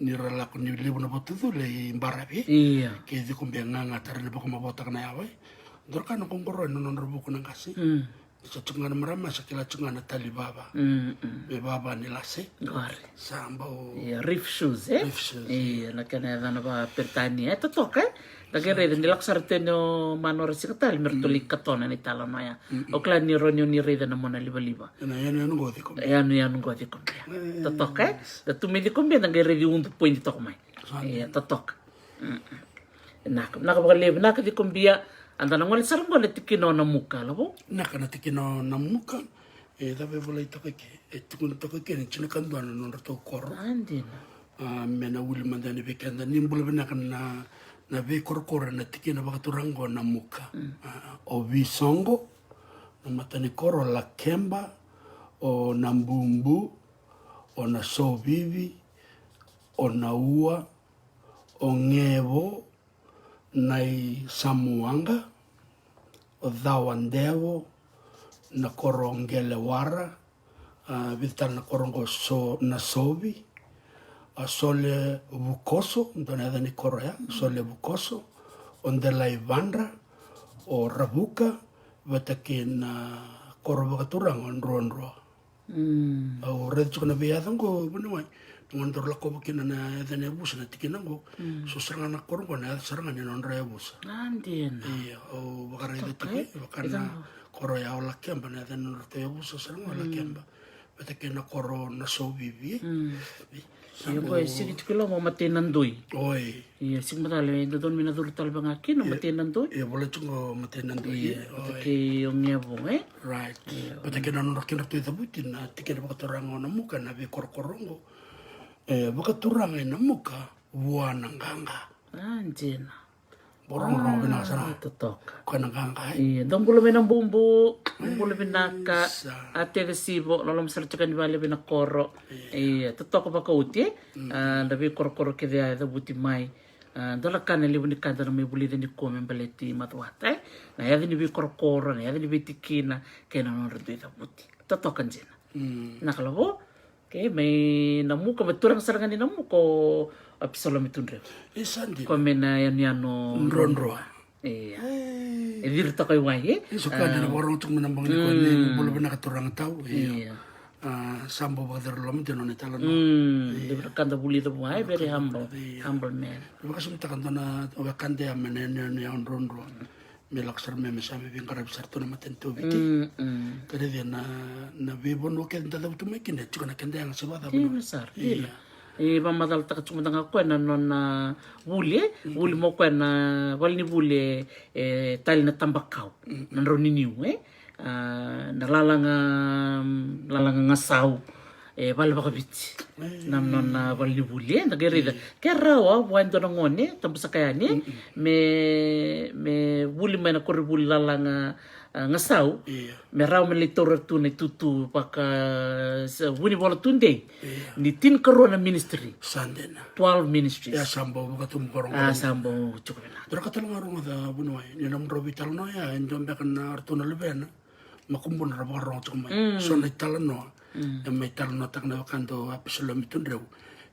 nirala ko ni libo na botudo le imbarabi. Iya. Kaya di kumbia nga tar libo ko mabotak na yaway. Dorka no kung koro no nonrobo ko nang kasi. Sa tsunga na marama sa kila tsunga na talibaba. May baba nila si. Gari. Samba o. Iya, reef shoes, eh? Reef shoes. Iya, nakana na ba pertani. Totok, eh? Nagre nila sarte no manor sikatal mertuli katona ni tala maya. O klan ni ronyo ni reda na mona liba. Yan ngoti ko. Yan ngoti ko. Totok, eh? Da tumidi ko bien nagre di un point to kumay. Iya, totok. Nakabagalev nakadi kumbia. Anda nang wala sarang wala tikino na muka, labo? Naka na tikino na muka. Dabe wala ito kake. Tikino ito kake. Chinakanduan na nung rato koro. Andi na. Mena wuli manda ni bekenda. Nimbula binakan na be koro na tikino baka turango na muka. O visongo. Na mata ni koro la kemba. O na mbumbu. O na sobibi. O na ua. O ngevo. Nai samuanga, o dawandevo, na korongele wara, vital na korongo na sobi, a sole vukoso, donada ni korea, sole vukoso, onde la ivandra, o rabuka, vatakin korobaturang on ronro. O redcho na biyadang ko, bunuay. Tungan dorla ko bakina na edene bus na tikinango so serangan na korongo na serangan ni non raya bus. Andin. Iya, o bakara ida tiki bakana koro ya ola kemba na edene non raya bus serangan ola kemba. Beta kena koro na so bibi. Iya ko sige tikilo mo matinandoy. Oi. Iya sig matale don minadur tal bangakin no matinandoy. Iya boleh chungo matinandoy. Ke yung nyabo Right. Beta kena non rakin ratu ita butin na tikena bakaturang na muka na be korkorongo. Bakaturang na muka wananganga. Anjena. Borong na sana. Totok. Kananganga. Iya, dong bulu minang bumbu, bulu binaka, ate resibo, lalu misal cekan di bali binakoro. Iya, totok apa kau uti? Tapi koro-koro kaya ada buti mai. Dola kan libu ni kada na may buli din ko men baleti matwata. Na yadi ni bi koro-koro, na yadi ni bi tikina, kaya na nonro ita buti. Totok kan jena. Nakalabo? Okay, may namu ka baturang sarangan ni namu ko episode mitundre. Isandi. Ko mena yan no Ronro. Iya. Dirta kay wai. Suka na borong tung menambang ni ko ni bolo na katurang tao. Iya. Sambo badar lom tino ni talon. Di kanda buli to wai very humble. Humble man. Baka sumita kanto na wakande amenen ni on ronro. Melaksar me mesame bin karab sarto na matento biki. Kare dia na bibon wo ken tadaw tumekin na chukana kende ang sabada. Iya besar. Iya. Pamadal tak cuma tengah kau na non buli mo kau na wali buli tali na tambakau na roniniu nalalanga ngasaw wala baka biti nam non wali buli na gerida kerawa wando na ngone tampo sa kaya ni me buli may na kori buli lalanga ngasaw me raw me litor tu na tutu paka wuni bola tunde ni tin corona ministry Sandena 12 ministries ya sambo buka tumkorong sambo cukup na dora katulong arong da bunuay ni nam robital no ya enjom bekan na artuna leben makumbun ra ba ro tu mai so na tala no e mai tala no tak na kando apisolom tundreu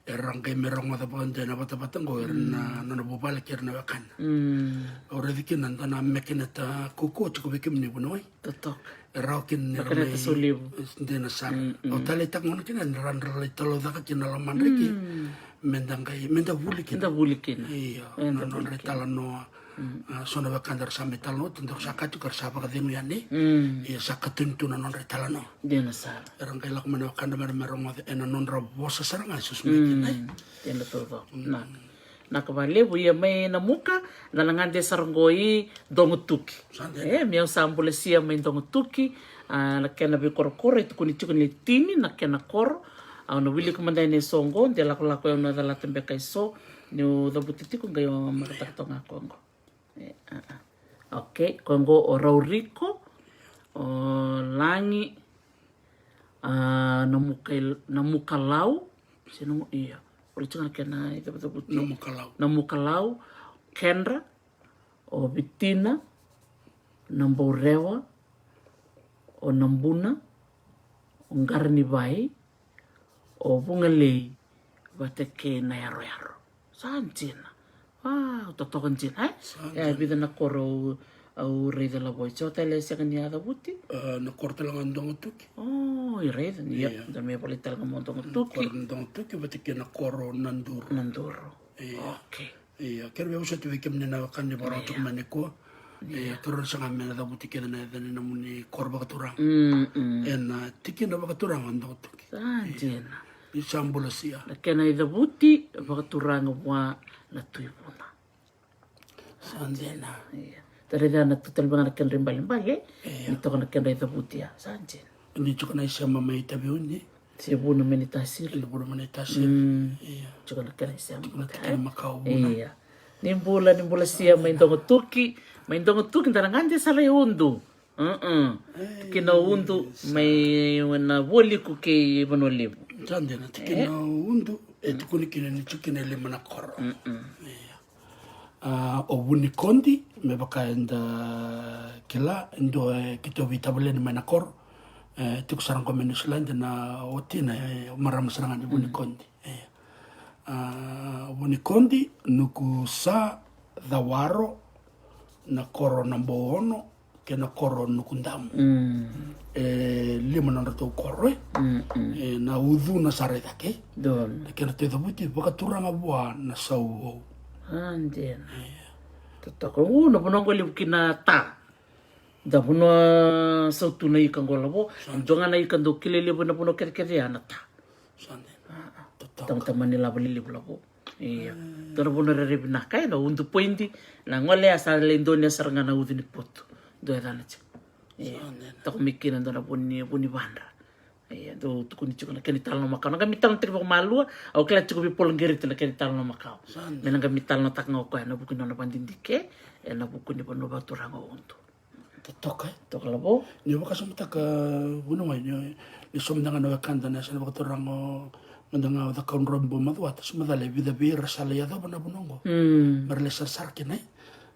erang kay merong mata pa na bata go na bubala kir na wakan ora dikin nanda na mekinata kuko chiko bikim ni bunoy Totok. Raukin Makaneta suliw. Hindi na sa. O talitak mo na kinan, ranralay talo da ka kinalaman riki. Mendang kay, menda bulikin. Kita bulikin. Iya, nanonray talano. So na bakandar sa metal no, tundok sa katu karsapa ka din yan eh. Iya, sa katuntu nanonray talano. Di na sa. Erang kay lak manawakanda merong mga nanonra bosa sarang ay susmikin ay. Di na totok. Nakabalevo ia may namuka nalangande sarangoi dongutuki miau sambule sia mai dongutuki nakena be korokoro itu kunichu ni tini nakena koro no wili kumandai ne songo de la kola ko na dala tembe kai so ni da butiti ko gayo makata tonga kongo okay kongo o rauriko o langi namuka lau sino iya Politika kena itu betul namukalau, Kendra, o Bitina, Namborewa, o Nambuna, o Ngarnibai, o Bungalei, bateke na yaro. Sanjina. Totokan jina, ya bida na koro au rei de la boicho tele se kanya da buti. Na korte lang andong tuki. I rei dan ya, dan me polital ka montong tuki. Andong tuki bateke na koro nanduro. Okay. Iya, kaya usah tu bikin na kan ni bara tuk maneko. Turun sa kami na da buti kena na dan muni korba katurang. En tiki na bakaturang andong tuki. Sanjina. Isambula sia. Na kena ida buti bakaturang wa na tuibuna. Sanjina. Iya. Tadi dah nak tutul bangan akan rimbal-rimbal itu kan akan ida buti ya sanjin. Ini juga na isa mamay tabi uni. Siya buno meditasir. Ini buno meditasir. Iya. Juga nak kena isa Kita makau. Iya. Nimbula siya main tuki ntaranganje salay undu. Kina undu may na woli ko kay manolib. Sanjina tikina undu itu kuni kina ni chukina lima na koro. O wuni kondi me baka enda kila endo kito vitabule ni manakor tiku sarang komen New Zealand na otina maram serangan di wuni kondi wuni kondi nuku sa dawaro na koro nambo ono ke na koro nuku ndamu lima na rato koro na udhu na sare dake ke na te dabuti baka turanga bua na sau Anjir. Tetap na punong ko kina ta. Da puno sautu na ikan golabo. Jangan na ikan do kilele na puno kere ana ta. Teman-teman nila balili bulabo. Iya. Tara puno rere binakai na untuk pointi na ngole asal Indonesia saranga na udini poto. Do eta na. Iya. Tak mikiran do na puni bandra. Iya, do tukuni chukuna kani talno makau. Nanga mital na malu, au kala chukubi polongeri na kani talno makau. Menanga mital na tak ngoko na buku na pandindike, na buku ni pano baturang untu. Totok Tok labo. Ni baka sumta ka buno mai ni somdanga na kanda na sana baturang mandanga da kaun rombo madwa tas madale vida bir sala ya da bana bunongo. Marle sarkin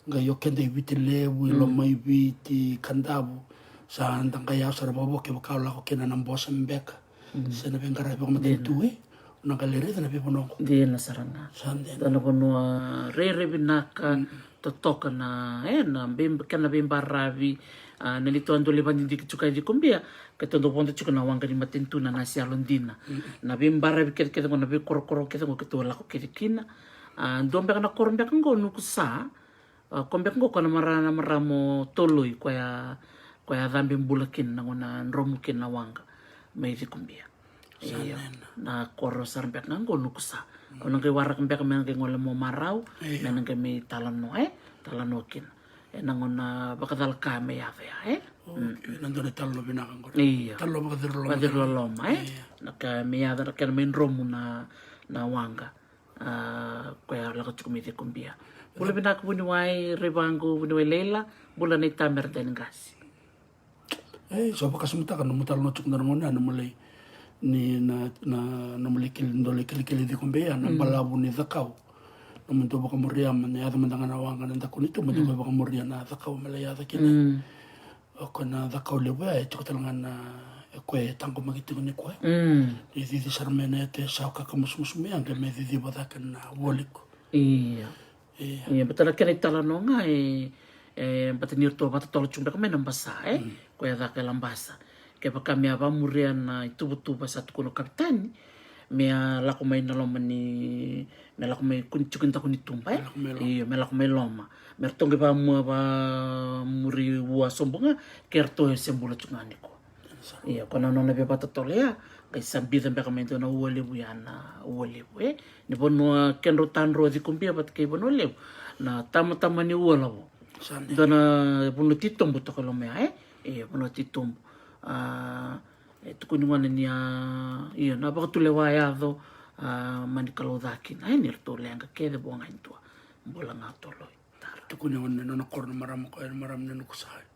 ngayo kende vitile wilo mai viti kandabu. Sa andang kaya sa rababo ke bakau lako kena nang bosa mbeka. Sa na bengkara bang matintui. Nang kaliri na pipunong. Di na saranga. Sande. Dana puno rere binaka totoka na na kana bimbaravi nalito ando levan di chuka di kumbia ketondo ponto chuka na wanga di matintu na nasi alondina. Na bimbaravi kete na bi korokoro kete keto lako kina. Dombe kana korombe kango nukusa. Kombe kango kana maramo toloi kwa dhambi mbulakin na ngona nromukin na wanga may kumbia iya na koro sarmpek ngango nukusa onang kay warak mbek men kay ngola mo maraw men kay may talano talanokin nangona bakadal ka may ave nandun talo binakang ko iya talo bakadirloma naka may ada kay may nromu na wanga kaya lako chukumiti kumbia bula binak bunuway ribango bunuway lela bula na tamer den gas so baka sumta kan mutal no chuk na ngona na mulai ni na mulai kili di kumbea na balabu ni zakau na munto baka muria man ya da mandanga na wanga na takunito munto baka muria na zakau malaya da kina ko na dakau le wa e tuko talanga na ko e tango magitingo ni ko e di sarmena te sa ka kamus me anga me di boda kana woliko Iya. Iya, betul kena tala nonga betul nirto bata tolo chumba kame nambasa ko ya daka lambasa ke pa kami aba muria na itu betul basa tu kono kapitani mea lako mai na loma ni me lako mai kunchukin ta kuni tumba iya me lako mai loma mer tonge ba muri wa sombonga kerto sembula chungani ko iya kona nona be bata tolea kai sambida be kame na uole bu yana uole bu ni bono kenro tanro di kumbia bat kai bono le na tama ni uola bo dona bono titombo to kolo mea bono titombo tukuni wana ni iya na ba tule wa ya do mani kalo daki na ni to lenga ke de bonga intua bola ngatolo tukuni wana no korno maram ko maram no kusai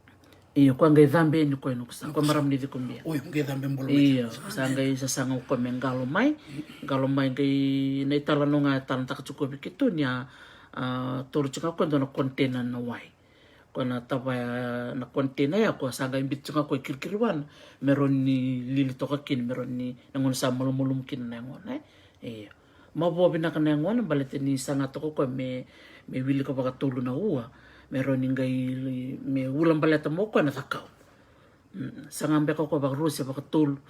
iya kwa ngai dhambe ni ko no kusai kwa maram ni dikumbia oi ngai dhambe mbolo iya sanga isa sanga ko mengalo mai ngai nei tala no nga tala ta chuko bikitu ni toro chika ko no kontena na wai kona tapa na kontena ya ko sanga imbit chunga ko kirkirwan meron ni lili toka kin meron ni nangon sa mulum kin nangon mabo bina kana nangon balete ni sanga toko ko me wili ko baka tulu na ua meron ni ngai me ulam baleta mo ko na takau sanga mbe ko baka rusia baka tulu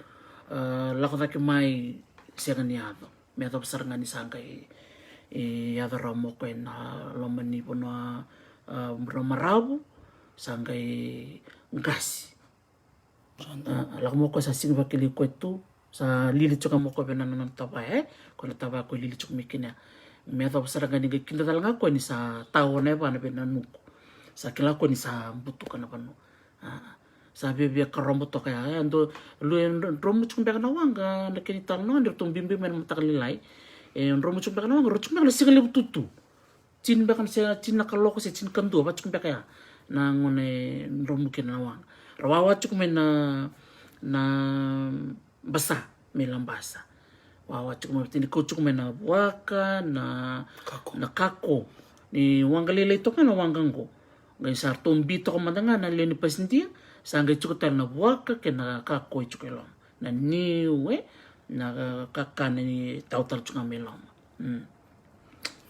lako ta mai sianga ni ado me to saranga ni sanga ya ramo ko na lomani pono marabu sangai ngasi la mo ko sa singa bakili ko tu sa lili choka mo ko bena nan taba ko na taba ko lili chok mikina me ta basara ngani ga kinda talanga ko ni sa taone bana bena nuku sa kila ko ni sa butu kana pano sa bebe karombo to kaya ando lu romu chok bena wanga na kini talno ndir tumbimbi men matakalilai romu chok bena wanga rochuk bena singa bututu chin bekan se chin nakaloko se chin kandu ba chuk beka na ngone romukin na wang rawawa chuk men na basa melam basa wawa chuk men tini ko chuk men na waka na kako ni wangalele to kana wangango ngai sar tombi to kamandanga na leni pasintia sangai chuk tal na waka ke na kako chuk elom na niwe na kakane ni tautal chuk melam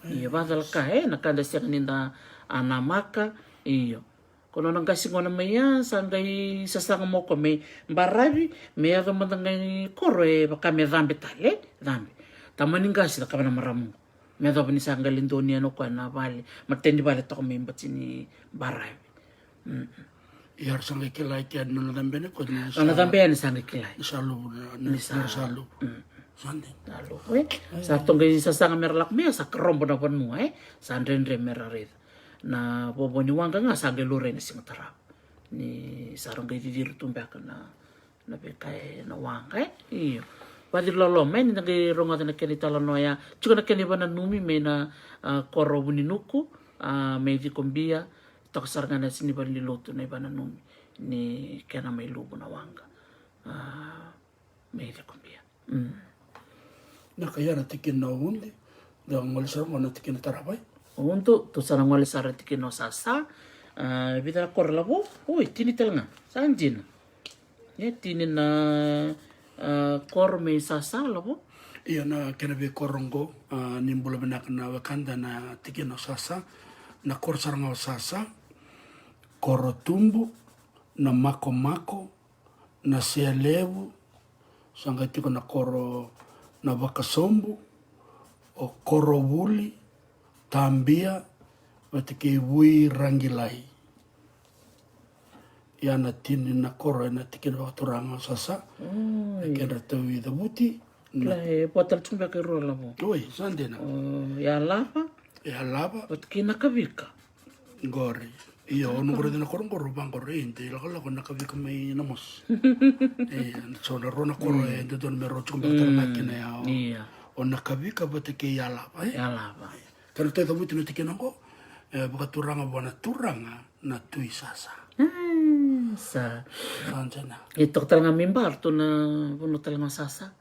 iya badal ka na kada siya kaninda anamaka iyo kono nang kasi ngona maya sangai sasanga mo ko may barabi may aga mandangai kore baka may dhambe tale dhambe tamaning kasi na kabana maramu may aga ni sanga lindoni ano ko na bali matendi bali to ko may batsini barabi iar sangai kilai kian no dhambe ne ko ni ana dhambe ni sangai kilai salu ni salu Sande. Lalu, sa tonggai sa sanga merlak me sa krombo na panu sa andre merarit. Na bobo ni wanga nga sa gelore ni singatara. Ni sarong gay didir tumbak na bekay na wanga iyo. Padi lolo men nagi ronga na keni talanoya. Chuka na keni ba na numi me na koro buninuku me di kombia tok saranga na siniban liloto na iba na numi ni kena may lubo na wanga. Me di kombia. Na kaya na tikin na undi da ngol sa mo na tikin tarabay untuk to sarang wala sara tikin no sasa bida kor labo oi tini telnga sanjin tini na kor me sasa labo iya na kena be korongo nimbulo benak na wakanda na tikin no sasa na kor sarang sasa koro tumbu na mako na selebu sanga tiko na koro na vakasombu o korobuli tambia watike wui rangilai ya na tini na koro na tikin waturanga sasa kena tawi dabuti lai potal chumba ke rola mo oi sande na ya lava watike na kavika ngori iya ono gore na korong koro bang koro inte la kala kona kavika mai namos so na rona koro inte don mero chumba tarna kina ya iya ona kavika batike ya lava kana te dabuti no tikin ngo baka turanga bona turanga na tui sasa sa sanjana ito talanga mimbar to na puno talanga sasa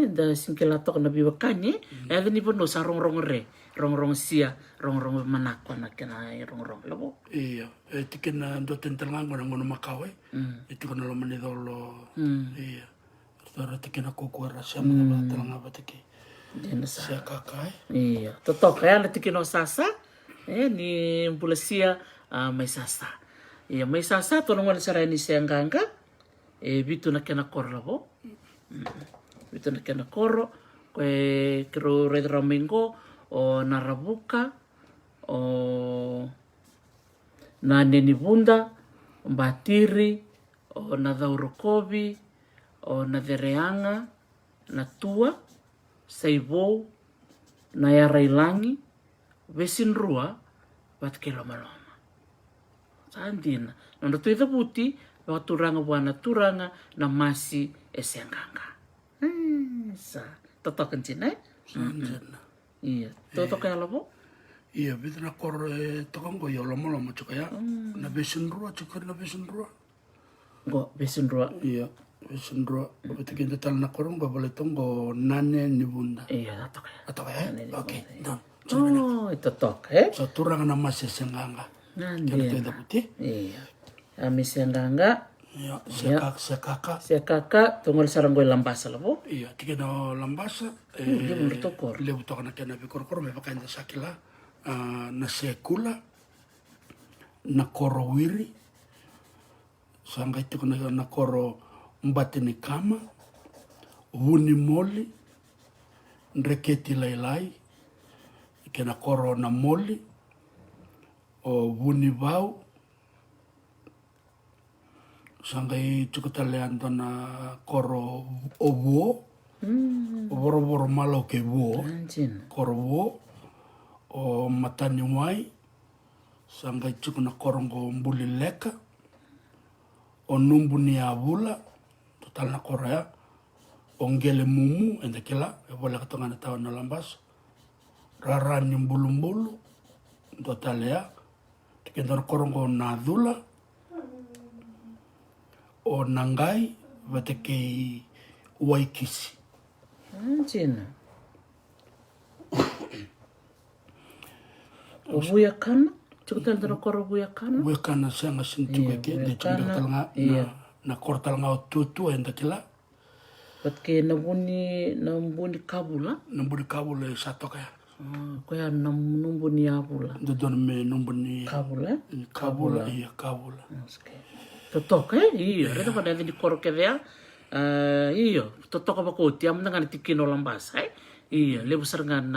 da singkela to na biwakan ada ni puno sarong re rongrong sia rongrong manako na kena rongrong labo. Iya, tikina ndo tentelango na ngono makawe. Tikina lo manidolo. Iya. Tara tikina kokora sama na telanga batiki. Dena sa. Sia kakai. Iya, totok ya na tikino sasa. Ni mpulasia may sasa. Iya, may sasa to nungwan sa ni sianganga. Bitu na kena koro labo. Bitu na kena koro. Kero red ramingo o narabuka o na neni bunda batiri o na daurokobi o na dereanga na tua saibou na yarailangi vesin rua bat kelomaloma sandina na tu ida buti wa turanga buana turanga na masi esenganga sa totokan cina Sanjana. iya totok ya labo Iya, bitu na kor tokongo yo lomo cuka ya. Na besin rua cuka na besin rua. go vesin rua Iya, besin rua. Bitu kita tal na korong go boleh tunggu nane ni bunda. iya totok ya Atau ya? Oke, dam. oh itu tok So turang na masih senganga. nanti Kita tu putih. iya amis yang enggak Iya, sekaka. si kakak tunggu sarang gue lampas labo Iya, tiga no lambasa. dia menurut tokor Lebu toka na kena bikor me pakai na sakila. Na sekula. Na koro wiri. Sangga itu kena na koro mbati ni kama. Wuni moli. Nreketi lailai. Kena koro na moli. O wuni bau. Sanggai cukup talian na koro obo. Boro-boro malo ke wo. anjin Koro wo. O matani wai. Sanggai cukup na korongo mbuli leka. O numbu ni abula. Total na korea. O ngele mumu. Enda kila. E boleh katongan na tawon na lambas. Raran yung bulu-bulu. Total ya. Tikintar korongo na adula. O nangai bateke waikisi. anjin o buya kana cukup tanda koro buya kana Wekana sanga sintu weke de chumbe talanga na kortal nga tutu enda kila pat ke nabuni kabula nambudi kabula sato kaya. ko ya nambuni abula Do don me nambudi kabula iya kabula. totok iya reta pada di koro ke dia iya totok apa ko tiam dengan tikino lambas iya lebu serangan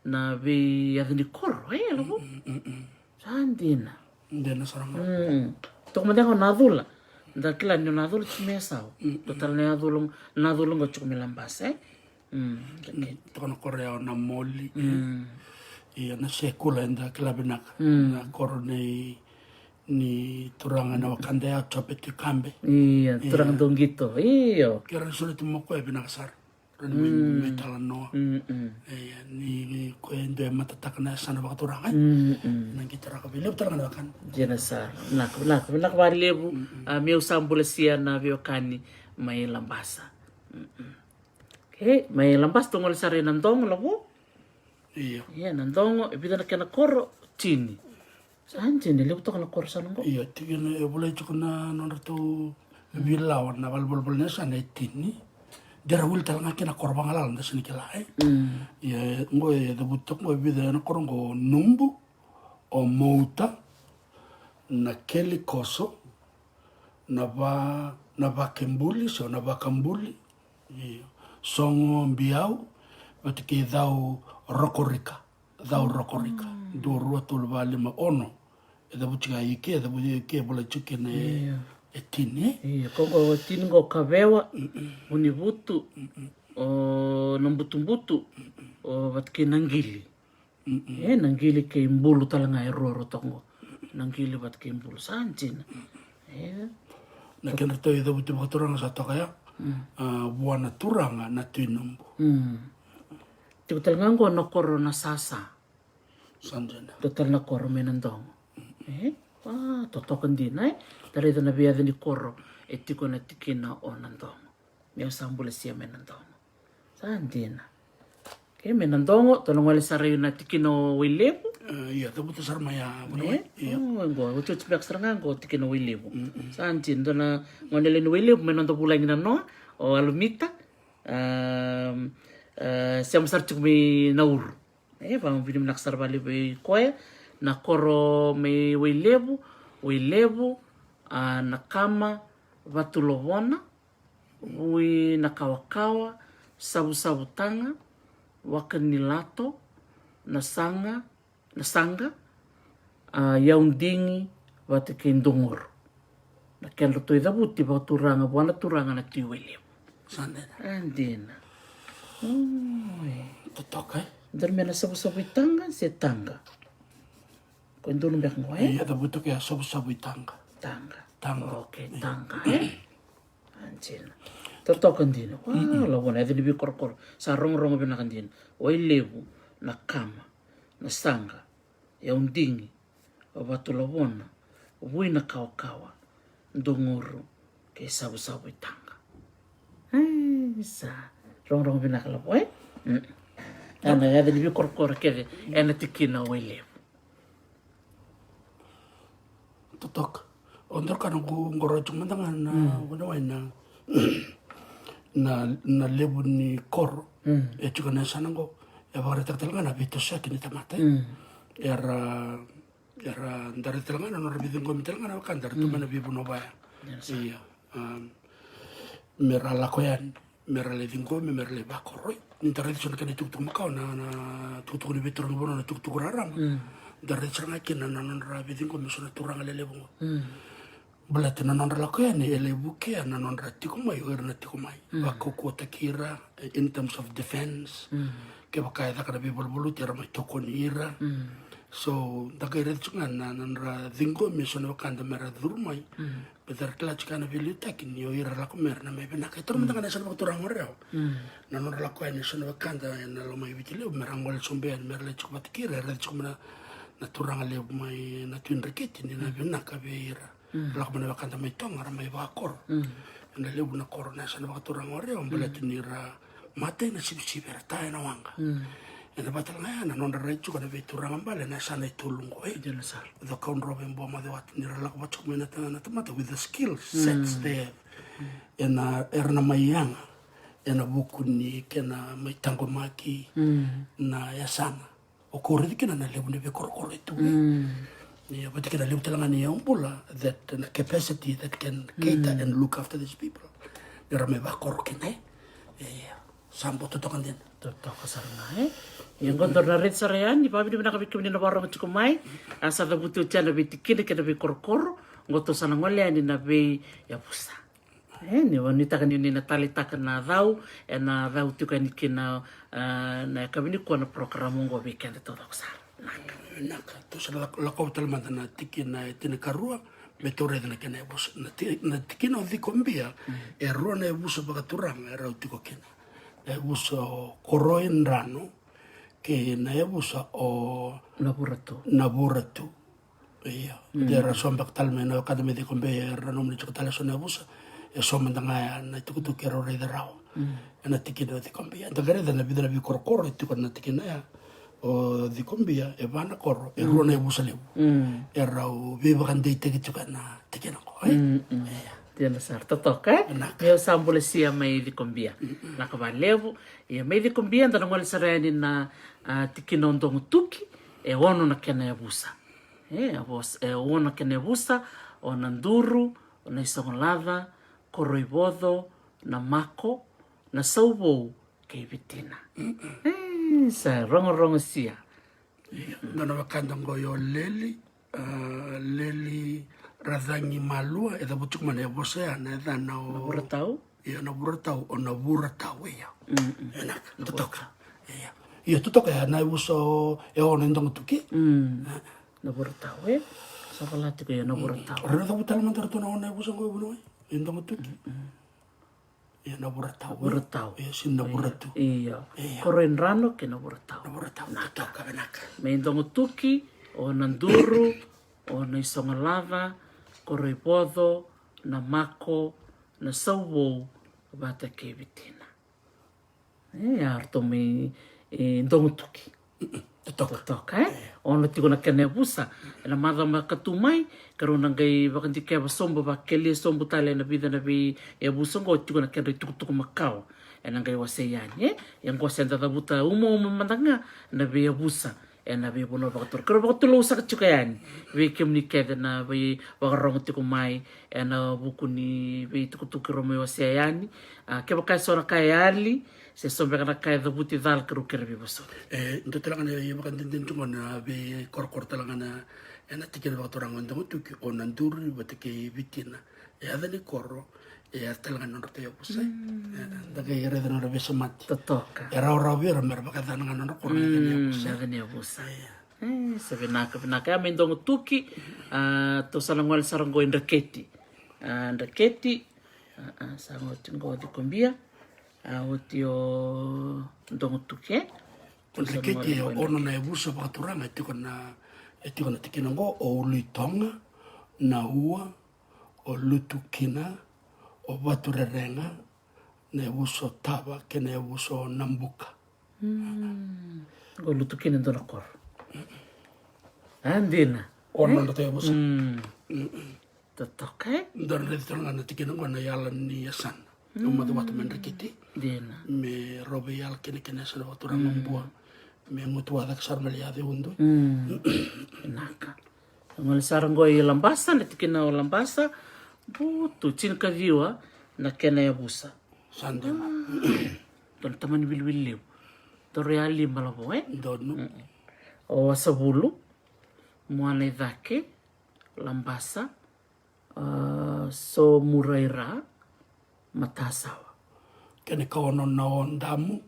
na be ya di koro labo sandina Dena sarang tok made ko nadula dakila ni nadula chimesao total ni nadulong go chuk lambas tokono korea na moli. Iya na sekula enda kila benak. Na koro ni turangan na wakanda ya chopeti kambe. iya turang dong gitu iya Kira sulit mo ko binakasar. Ran may talan no. Iya ni ko endo matatak na sana baka turangan. Nang kita ra kabili turangan kan. jenasa nak lebu meu sambulasia na biokani may lambasa may lampas tungol sa rin nandong labo Iya. iya nandong ibida na kena koro chini saan chini lebu to kana koro sanong ko Iya tigin boleh cukup na nonratu bilawan na balbol na sana tini. Dera wil tal ngaki na korban alal na sini kila Iya ngoy debutok ngoy bida na korongo numbu o mouta na keli koso na ba kembuli so na ba kambuli. Iya. Songo biau batiki dau rokorika. Dua rua tul vale ma ono. Eda butika ike, eda butika boleh cuki ne etini. iya koko tini go kabewa uni butu o nambutu o batki nangili nangili ke imbulu talanga ero tongo nangili batki imbulu sanchin Na kena tahu eda butika turang satu kaya buana turanga na tinumbu. Total ngango na koro na sasa. Sanjana. Total na koro menandong. Totokan din Dari ito na biyada ni koro. Tiko na tikina o nandong. May sambula siya menandong. Saan din Okay, menandongo, tolong wale sarayo na tikino wilebu. Iya, tabuto sarmaya. Ngo, ucu cepek serangan go tikino wilebu. Sanjin, dona ngonelin wilebu, menando pulangin no, o alumita, siya masar cukmi nauru. Bang vidim naksar bali be koe, na koro me wilebu, nakama, vatulovona, ui nakawakawa, sabu-sabu tanga, wakanilato, nasanga, yaundingi, watekindungor. Nakian luto idabuti ba turanga buana turanga na tiwili. Sandena. Andina. Totok Darmena sabu-sabu tanga, se tanga. Kau indulung biak mo Iya, tabuto kaya sabu-sabu tanga. Tanga. Tanga. Okay, tanga Anjina. Totokan din. Lawan na din bi korkor. Sa rong-rong binakan din. Wilebu, nakama, nasanga, yaundingi, wabatulawona, ui nakawakawa, ndunguru, kay sabu-sabu tanga. Sa rong-rong binakalapo Ana ya din bi korkor kede ena tikina wilebu. Totok. Ondor kan ngoro cuma tangan na lebu ni kor juga na sana go ya bagare tertelanga na bito sa kini tamata era ndare telanga na rabidin go mitelanga na kan dar tuma na bibu no baya iya mera la koyan mera le dingo mera le bakoroi ni tare so kan tuk makau na tuk ni betor no na tuk raram dare sanga kina na rabidin go mesona turanga le lebu Belati na nondra lako ya ni ele buke na nondra tikumai na tikumai. Wako kuota kira in terms of defense. Ke baka da kada bibol bolu tira mai toko ni ira. So da kai red chunga na nondra dingo mi sona wakanda mera durmai. Betar kala chikana vilita kini ira lako mera na mai bena kai tormenta kana sana waktu orang oreo. Na nondra lako ya ni sona wakanda na lo mai vitile mera ngol sombean mera le chukumat kira red chukuma na turanga le mai na tuin reketi ni na bena ka beira. Lako mana bakanta mai tonga ramai bakor. Na lebu na korona sana bakaturang ore ombala tinira mate na sibi-sibi rata na wanga. Na batal nga na nonda raitu kana beturang ambala na sana itulungo the kaun robin boma de wat nira lako batuk mena na tamata with the skill sets there. Na erna mayang na buku ni kena mai tango maki na yasana. O koridi kena na lebu ne bekor itu. Yeah, but kita lihat telangan yang pula that capacity that can cater and look after these people. Ramai bakor kena, sampo totokan din. Totok kasarna Yang kontor na red sarayan, di pabi di mana kami kami na barang cukumai, asa da butu cana bitikin kena be korkor, ngoto sana ngolya ni na be ya pusa. Ni wanita kan ni na talita kan na rau tu kan kena na kami ni kuana program ngo be kan totok sar. Naka, terus lakau talmanta na tiki na tini karua, betore na kena ebus. Na tiki na di kombia, rua na ebus bakaturang, rau tiko kena. Ebus koroin rano, ke na ebus o naburatu. Iya, dia sombak talme na akademi di kombia rano mni chukatala so na ebus, somandanga na tukutu kero rei rau. Na tiki na di kombia. Tagare na bidana bi korkoro tiko na tiki na ya. O di kombia e vana koro e rona e busalebu e rau viva kan dei teki juga na teki na ko Dia nasar totok Meu sambule sia mai di kombia na kavalevu e mai di kombia ndana ngol sarani na tiki nondong tuki e wono na kena e busa wono kena e busa o na nduru o na isongolava koroibodo na mako na saubo ke vitina sa rongo sia. Nana wakanda ngoyo leli radhangi malua e da butuk mana e bosea na da na o buratau na buratau ya enak totoka ya totoka ya na uso e ono ndong tuki na buratau sa palati ko ya na buratau rena da butal mantar to na ono uso ngo buno ndong tuki ya na buratau ya sin na buratu iya koren rano ke na buratau totoka benaka me ndong tuki o nanduru o na isongalava koroibodo na mako na sauwo bata ke vitina arto me ndongotuki Totoka. toka ona tiko na kene busa na madha makatumai karona ngai vakandike basombo bakele sombo tale na vida na vi busa ngo tiko na kene tuku makao na ngai waseyani ngo senda da buta umo mandanga na vi busa na vi bono bakator karo bakatulo sa tiko yani vi kemni kede na vi wakarong tiko mai na bukuni vi tuku romo waseyani ke bakai sona kayali se sombe kana kai da buti dal karo kerbi baso Ndo talaga na iya bakan din tungo na be korkor talaga na tikina bakatorang on tuki o nanduri batike bitina ada ni korro talaga na roto yabusa daga ira da no besa mati totoka era ora vira mer bakata na no korro ada ni abusa sabe naka mendong tuki to salangwal sarango ndaketi ndaketi sango tingo di kombia otio ndong tuki Ndaketi ono na yabusa bakatoranga tiko na tikina ngo o luitonga na ua o lutukina o waturerenga na yabuso tava ke na yabuso nambuka o lutukina ndona kor andina ono na yabusa totoka ndona retoranga na tikina ngo na yala ni yasan umatu watu mendaketi dina me robe yal kene sa baturanga mbua me mutu ada kasar meliade undu naka ngal sarango i lambasa na tikina o lambasa butu cinka viwa na kena yabusa sande don taman wilwiliu to reali malabo ndonu o sabulu muana idake lambasa so muraira matasawa kene kaono na ondamu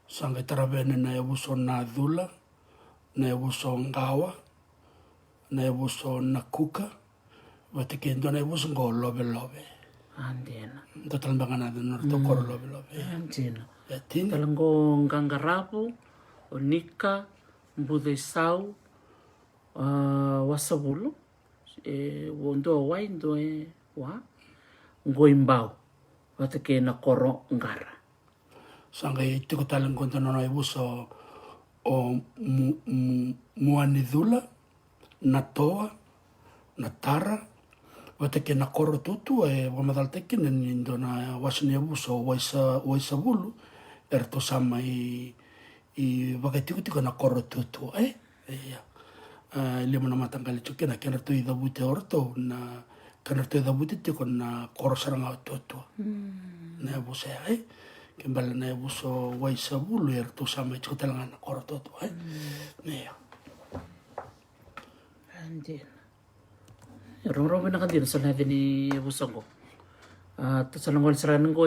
sanga taravene na yabuso na dhula na yabuso ngawa na yabuso na kuka watike ndo na yabuso ngo lobe andena ndotalambanga na no to koro lobe andena yatin talango ngangarapu onika mbudesau wasabulu wondo waindo wa ngoimbao watike na koro ngara sanga tiko talang konto no yabuso o muani dhula na toa na tara watike na koro tutu wamadal tekin nindo na wasni yabuso waisa bulu erto sama i wakatiko na koro tutu lima na matanggali chuke na kena tu idabute orto na kena tu idabute tiko na koro saranga tutu na yabuso kembali na yabuso waisa bulu erto sama chuke talanga na koro tutu andena Rong-rong na kandir sa natin ni Busongo. At sa nangol sa rango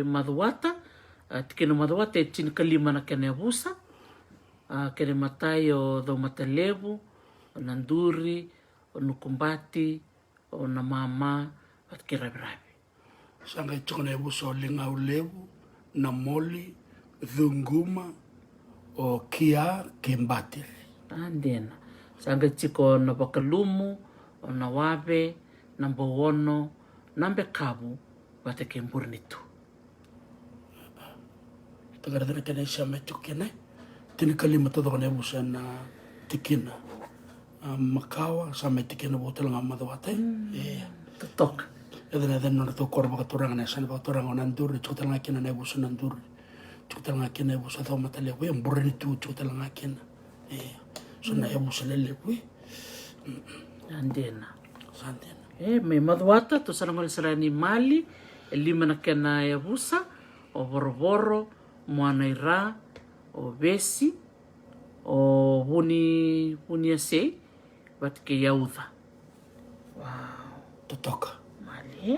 maduwata. At kino maduwata chin kalima na kene busa. Kene matay o daw matalebu. O nanduri. O nukumbati. O namama. At kirabi-rabi. Sanga ito na yabuso lingaw lebu. Namoli. Dhunguma. O kia kimbati. Andena. Sanga chiko napakalumu. O na wabe, namba wono, nambe kabu, wate kembur nitu. Tagarada kena siya chukene. Tinikalima todo kena busa na tikina. Makawa sama tikina botel nga madawate. Tutok. Eda no to korba katurang na sana katurang nanduri chukutal nga kina na busa nanduri. Chukutal nga kina busa to matalewe ang burnitu chukutal nga kina. So na busa lelewe. Andena. May maduwata to sa nangol sa ni Mali, lima na kena yabusa, o boroboro, muanaira, o besi, o buni ase, bat ke yauda. Wow. Tutok. Mali.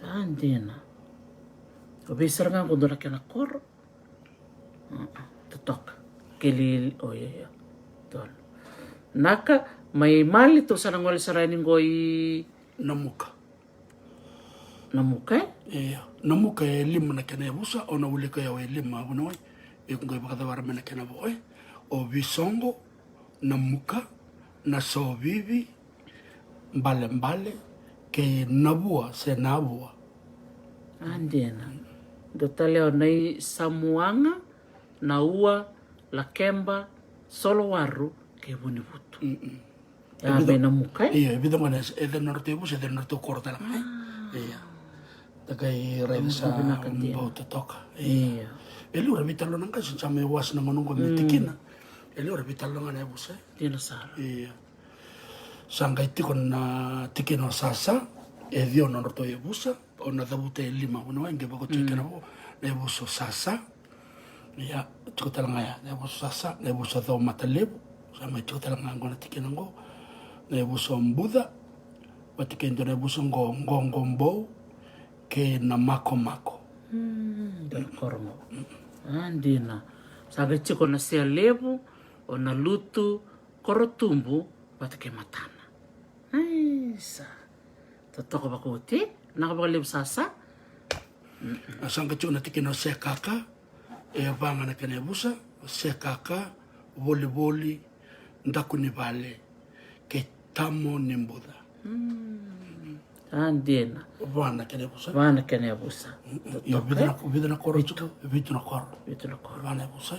Andena. O besar nga kung doon na kena koro. Tutok. Kili, Tol. Naka, may mali to sa nangwal sa raning goy Namuka. Namuka? Namuka lima na kena yabusa o nawuli ko yaw lima bunoy. Kung kayo bakatawara na kena boy. O bisongo, namuka, nasobibi, mbale, ke nabua, se nabua. Andena. Do taleo na samuanga, na ua, la kemba, solo waru, ke vuni vutu. Ya bena mukai. Iya, bida mana eden norte bus eden norte korta lang. Iya. Takai red sa bau toka. Iya. Eli ora bitalo nang kasi sa may was na manunggo mitikina. Eli ora bitalo nga na bus. Tino sara. Iya. Sangkai tikon na tikino sasa, edio no norte busa, o na dabute lima uno enge bako tikina bo, na buso sasa. Iya, chuta lang ya, na buso sasa, na buso do matalebu, sa may chuta lang nga na tikina ngo. Na buso Buddha, batikendo na buso ngombo, ke na mako. Kormo. Andina. Sabe chiko na sia lebu, o na lutu, korotumbu, batike matana. Ai, sa. Totoko bako uti, nakabaka lebu sasa. Asang kachuk na tikino se kaka, e vanga na kene busa, se kaka, voli, ndakuni vale, ke tamo ni Buddha. Andina. Vana kene busa. Vana kene busa. Yo vida na koro chuka, vida na koro. Itu na koro. Vana busa.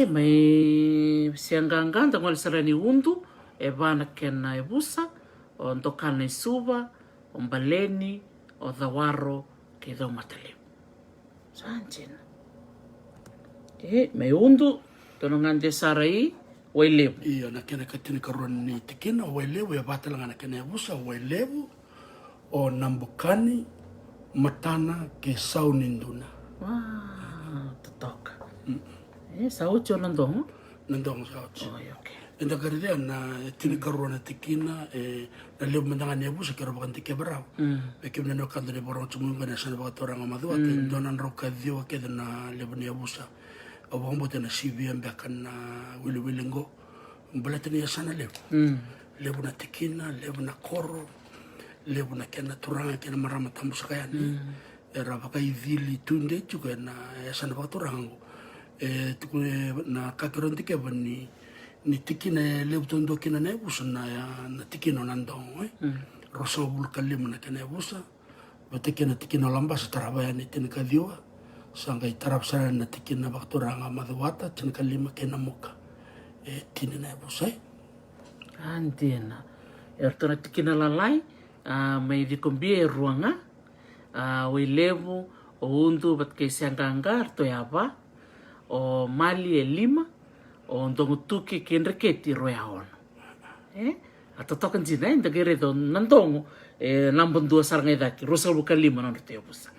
May sianganganda ngol sarani undu, e vana kena e busa, o ndokana i suva, o mbaleni, o dhawaro, ke dhau mataleu. Sanjina. May undu, tono ngande sarai, wailebu. Iya na kene katini karuan ni tikina, wailebu, ya batalanga na kene busa, wailebu, o nambukani, matana, ke sauninduna. Wah, totoka. Saucho nandong? Nandong saucho. Oh, okay. Enda karide na tini karuan na tikina, na lebu mandanga ni busa, kero bakan tike barau. Bekim na nokando ni borong tumunga na sana baka toranga madua, ke donan roka diwa ke na lebu ni busa. Abang bote na CVM bekan na wili ngo. Mbalatini ya sana lebu. Lebu na tikina, lebu na koro, lebu na kena turanga kena marama tambusa kaya ni. Era baka ivili tunde juga na ya sana baka turanga. Na kakiron tike ba ni tikina lebu tondo kina na ebusa na tikino nandong. Rosa bulka lemu na kena ebusa. Bate kena tikino lambasa tarabaya ni tina kadiwa. Sangkai tarap sana na tikina baka turanga madawata tina kalima kena muka. Tini na ebusai. Andina. Erto na tikina lalai, may dikumbia ruanga, wailevu, o undu bat kay sianganga, arto yaba, o mali e lima, o ndongo tuki kenreketi royaon. Atotokan sina, indagere do nandongo, nambon dua sarangay daki, rosal buka lima na norte yabusa.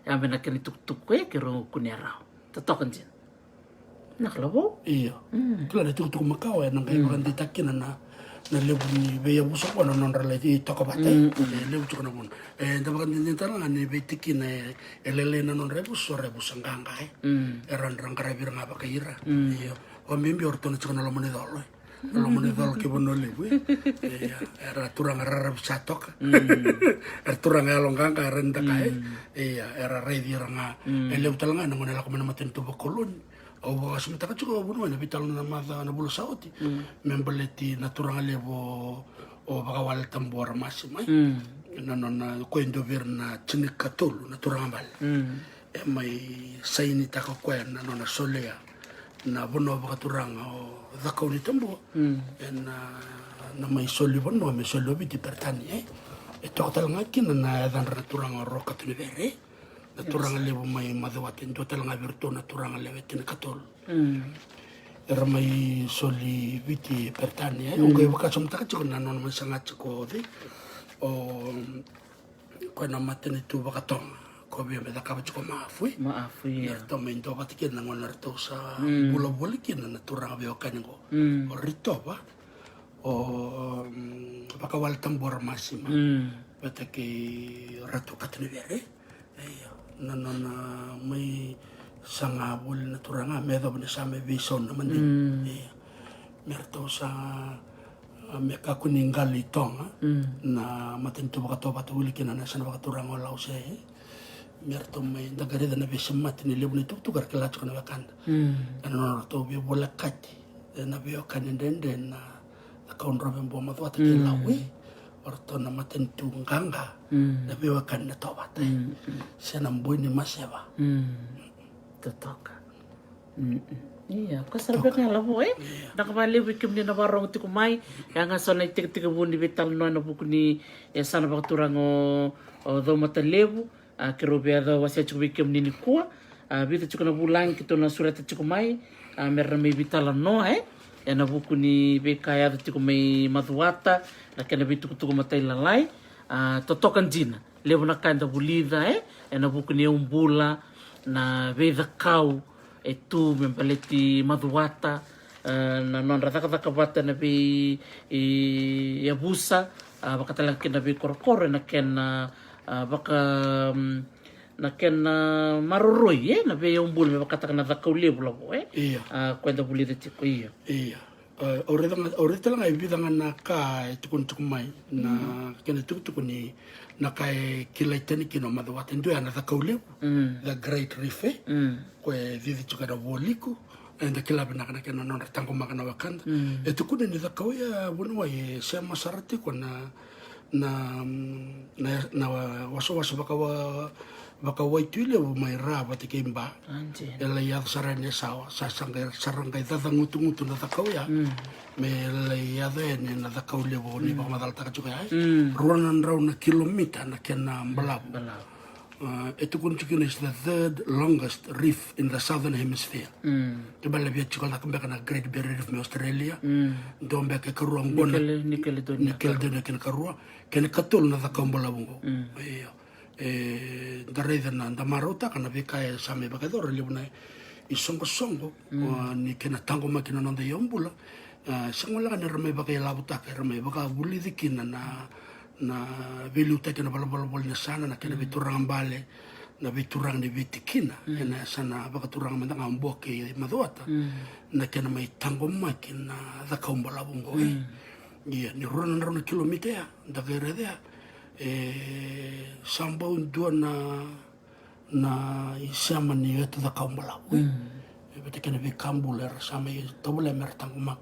Yamin na kani tuk-tuk kero kunyarao. Totokan sina. Nakalabo? Iya. Kila na tuk-tuk makao nang kayo kan ditakina na lebu ni beya busa ko non relati toko bate. Lebu tuko na mon. Tabakan din tarang ni be tikina elele na non rebus so rebus anganga eran rang karabir nga ba kaira. Iya. O mimbi orto na tuko na lomone dolo. Lomone dolo ke bono lebu. Iya. Era turang rarab satok. Turang alonganga renda kai. Iya. Era ready ranga. Lebu talanga nang nila ko manamatin tubo kolon. O baka sumitaka juga bunuh na bital na mata na bulo sauti. Membeleti naturang levo o baka wal tambor masim ay. Na kwento vir na chinik katul naturang bal. May saini taka kwen na solea na buno baka turang o dakaw ni tambo. Na may soli buno may soli biti pertani ay. Ito talaga na dan naturang roka tunibere. Naturang levo may madawatin do talaga virtu naturang levetin katol. Era may soli viti pertani ungay waka sumta ka na non man sangat ko di o ko na matin itu baka tong ko bi me daka ko maafui ya to men do batikin na ngon narto sa bulo kin na naturang bio kango o rito ba o baka wal tambor masima bataki ratu katnivere na may sangabul na turanga medo ba sa may bison naman din merto sa may kakuningal itong na matinto ba kato patuli kina na sa nabakaturang olaw siya merto may dagarida na bison matin nilib nito tukar kilatso ka na bakanda ano to bi bolakati na biyo kanin den na nakaunrobin po matwata kilawi orto na matintunganga na biwakan na tawat siya nang buhay ni Maseba Totoka. Iya, kasarap nga lavo Nakabaliw ikim ni nawarong ti kumay. Yang nga so na itik-tik mo ni vital no na buku ni sana bakaturang o do matalevu. Kirobe ada wasya chuku ikim ni kuwa. Bita chuku na bulang kito na surat chuku may. Meron may vital no na buku ni bekaya ti kumay maduata. Na kena bitu kutuku matay lalay. Totokan jina. Levo na kanda bulida na buku ni umbula na veda kau tu mempaleti maduata na non rataka bata na bi yabusa bakatalang kina bi korkor na ken baka na ken maruroi na bi yung bul bakataka na dakauli bula bo kwenda buli de tiko iya orita lang ay bidang na ka tukun tukumay na kena tukutuku ni na kai kilaitani kino maduata ndio ana dakauli the great reef kwe vivi chuka da woliku enda kila bina kana kena non tango makana wakanda tukune ni dakauya bunwa ye sema sarati ko na waso baka waituile mai raba te kimba ela ya sarane sawa sarangkai tathangutu na dakauya me ya ne na dakaulia ni ba madal taka chuka ruanan rauna kilomita na kena mbalabu Etukunchukin is the third longest reef in the southern hemisphere. Kibala bia chukal na kumbeka na Great Barrier Reef me Australia. Dombe ke karua ngona. Nikel done ken karua. Ken katul na takambola bungo. Dareda na ndamarota kana bika e same bakador libuna isongo ni kena tango makina nonda yombula. Sangola kana rame baka labuta ka rame baka buli dikina na viluta kena bala na sana na kena biturang bale na biturang ni bitikina na sana baka turang manda ngambo ke maduata na kena mai tango makina da kaumbala bungo iya ni rona kilomita ya da gere dia sambau dua na isama ni etu da kaumbala bete kena bi kambuler sama tabule mertango mak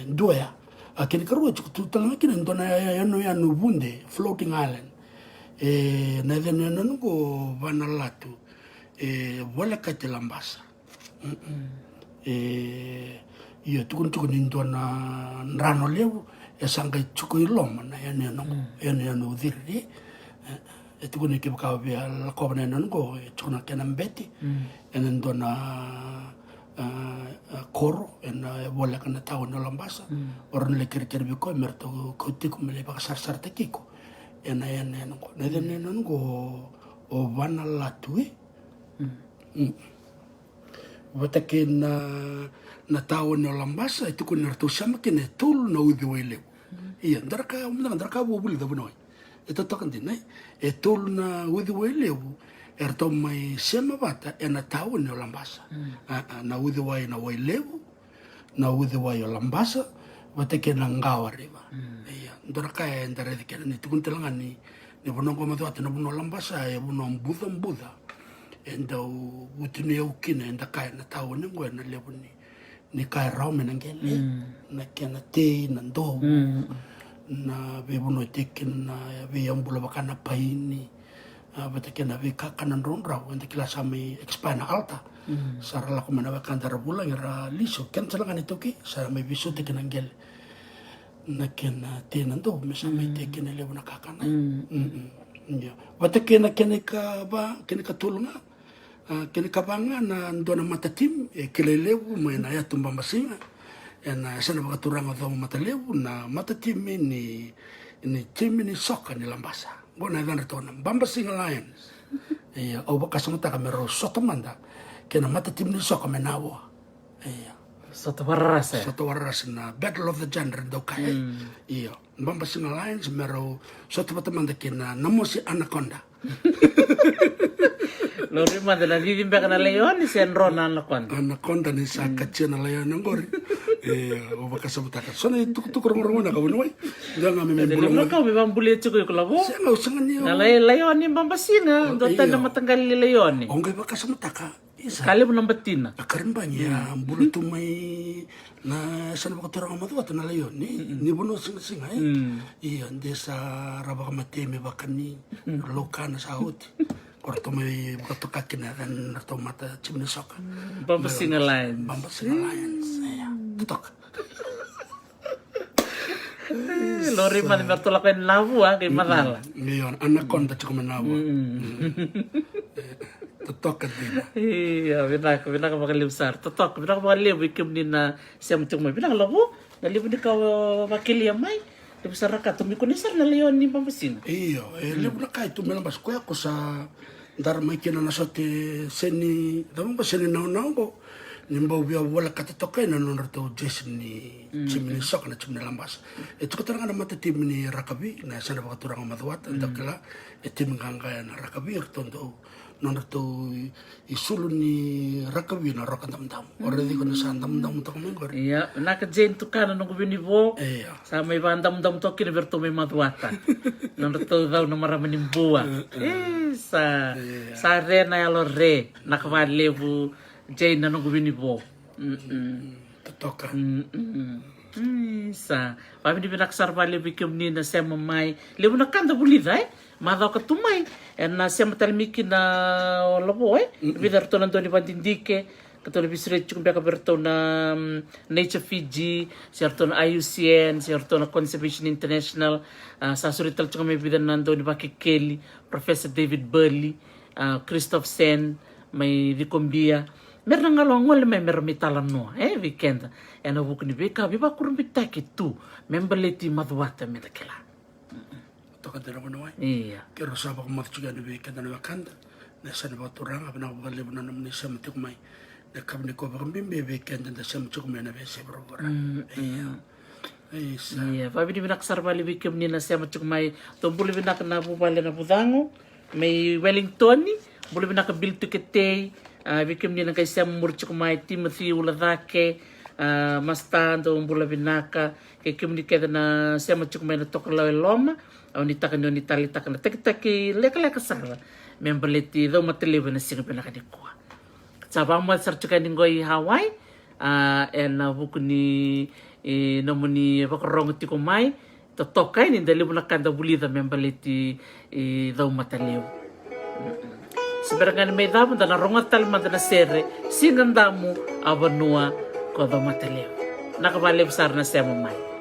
dua ya Kini karua tutang kini ndona yano bunde floating island na then nanungo Vanuatu wala kati lambasa iya tukun ndona rano lewu sanga chuko iloma na yano udhiri tukun ikibakawa bia lakoba na nanungo chukuna kena mbeti ndona koro wala kana tao na lambasa oran le kir biko merto kotiko mele baka sar tekiko ena ngo na den ngo o Vanuatu watake na tao na lambasa itu ko nerto sama kene tul na udi wele iya ndaraka bo buli da bunoi ito tokan din tul na udi wele erto mai sema bata ena tau ni lambasa na udhi wai na wai lewu na udhi wai lambasa bata ke na ngawa riba iya ndora kaya ndara dikena ni tukuntelanga ni bonongo madu ata na bono lambasa ya bono mbuda enda utini ukina enda kaya na tau ni ngwe na lewu ni kaya raume na ngele na kena te na ndo na be bono tekin na be ambula bakana paini bata kena vika kanan ronra wanda kila sami expand alta sarala ko manawa kandara bulang ira liso ken salangan ito ki sa may biso te kenangel na kena tenando mesa may te kena lewo nakakana bata kena ka tulunga kena kabanga na ndona matatim kelelewu may na ya tumba masinga na sana bakaturanga daw matalewu na matatim ni tim ni soka ni lambasa bona dan retona Bamba Singa Lions au bakasonta kamero sotomanda kena mata tim ni soka menawo soto warras na Battle of the Gender do kai Bamba Singa Lions mero soto batamanda kena namosi anaconda lo rima de la vivi mbekana leon ni sen rona anaconda ni sa kachena leon ngori o bakasabutaka sona tukurongorongona kabunoi ndanga membulo ka bambule chuko kolabo senga usangani na leon ni Bamba Singa ndota na matanggal leon ni ongai bakasabutaka kali bunambatina akarin banya bulu tumai na sana bakatorang amadu atana leon ni bono singa iya ndesa rabaka mateme bakani lokana sauti Korto may bukatokakin na rin nato mata chimney soka. Bambasing Alliance. Bambasing Alliance. Tutok. Lori man bertolak kay labu kay madala. Ngayon, anaconda tsaka manawa. Tutok ka din. Iya, binaka makalibsar. Tutok, binaka makalib ikim ni na siya mutong may binaka labo. Nalibo ni ka makili may. Libsar ka tumikunisar na leon ni Bambasing. Iyo, libo na kahit tumilang kuya ko sa Dharma kinanasote seni damo ba seni naw ko nimba ubia wala katatokai na non rato Jason ni chimney sok na chimney lambas itu kataranga na mata tim ni Rakabi na sana ba katurang madawat andakala tim nganga na Rakabi tondo non rato isulu ni Rakabi na rokan tam already ko na sa tam to mengor iya naka jen tu kana no gubini bo iya sa may bandam to kin berto may madawata non rato daw na maramanim buwa sa re na yalo re nakawalebu jay na nung gawin ni Bo. Totoka. Sa papi ni binaksarba lebu ikim ni na siya mamay lebu na kanda bulida madaw ka tumay na siya matalimiki na labo bidar to nando ni Bandindike katulad bisret yung baka berto na Nature Fiji siya to na IUCN siya to na Conservation International sa surital yung may bidar nando ni Baki Kelly Professor David Burley Christoph Sen may Ricombia meron nga long may meron mitalan no weekend ena buk ni beka biba kurun bitaki tu memberleti madwata medakela toka dera mo nawai iya kero sa ba kumat juga ni weekend na wakanda na sa na baturang abna ko lebu na namni sa matik may na kabni ko ba kumbimbe weekend na sa matik may na bese bro iya iya pabi ni binaksar bali weekend ni na sa matik may tumbuli binak na bubale na budango may Wellington ni buli binak bil tikete weekend ni na kay sa murchuk may Timothy Uladake mastando bula binaka kay kimnikeda na sa matik may na tokalaw loma au ni takan ni tali takan taki leka sara memberleti do matelewa na singa pinaka ni kwa sabang mo sartukan ni goy Hawaii en buku ni nomoni bakarong ti ko mai totokai ni dali na kanda bulida memberleti do matelewa sebenarnya may dapat na rongat talman na sere singandamu abanua ko do matelewa nakabali besar na siya mamay.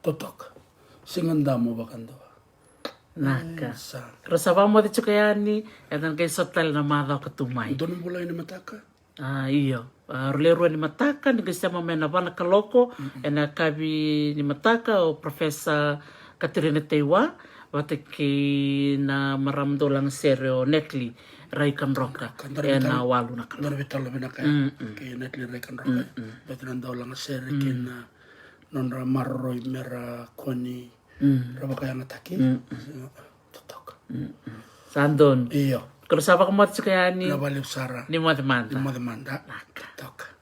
Totok. Singandamo bakandawa. Naka. Sa. Pero sa vamo di chukayani, etan kay sotal na madhaw katumay. Doon mo lang mataka. Iyo. Rulerua ni mataka, ni kasama may nabana kaloko, na kabi ni mataka o Professor Katerina Tewa, wataki na maramdo lang seryo netli, Raikan Roka, na walu na kaloko. Narabital na binakaya. Kaya netli Raikan Roka. Betunan daw lang seryo kin non ramarroy mera koni rabakaya nataki. Totok. Sandon. Iyo. Kalau sabak mat sukayani Nabalip Sara. ni mat manta. Madamanda. Totok.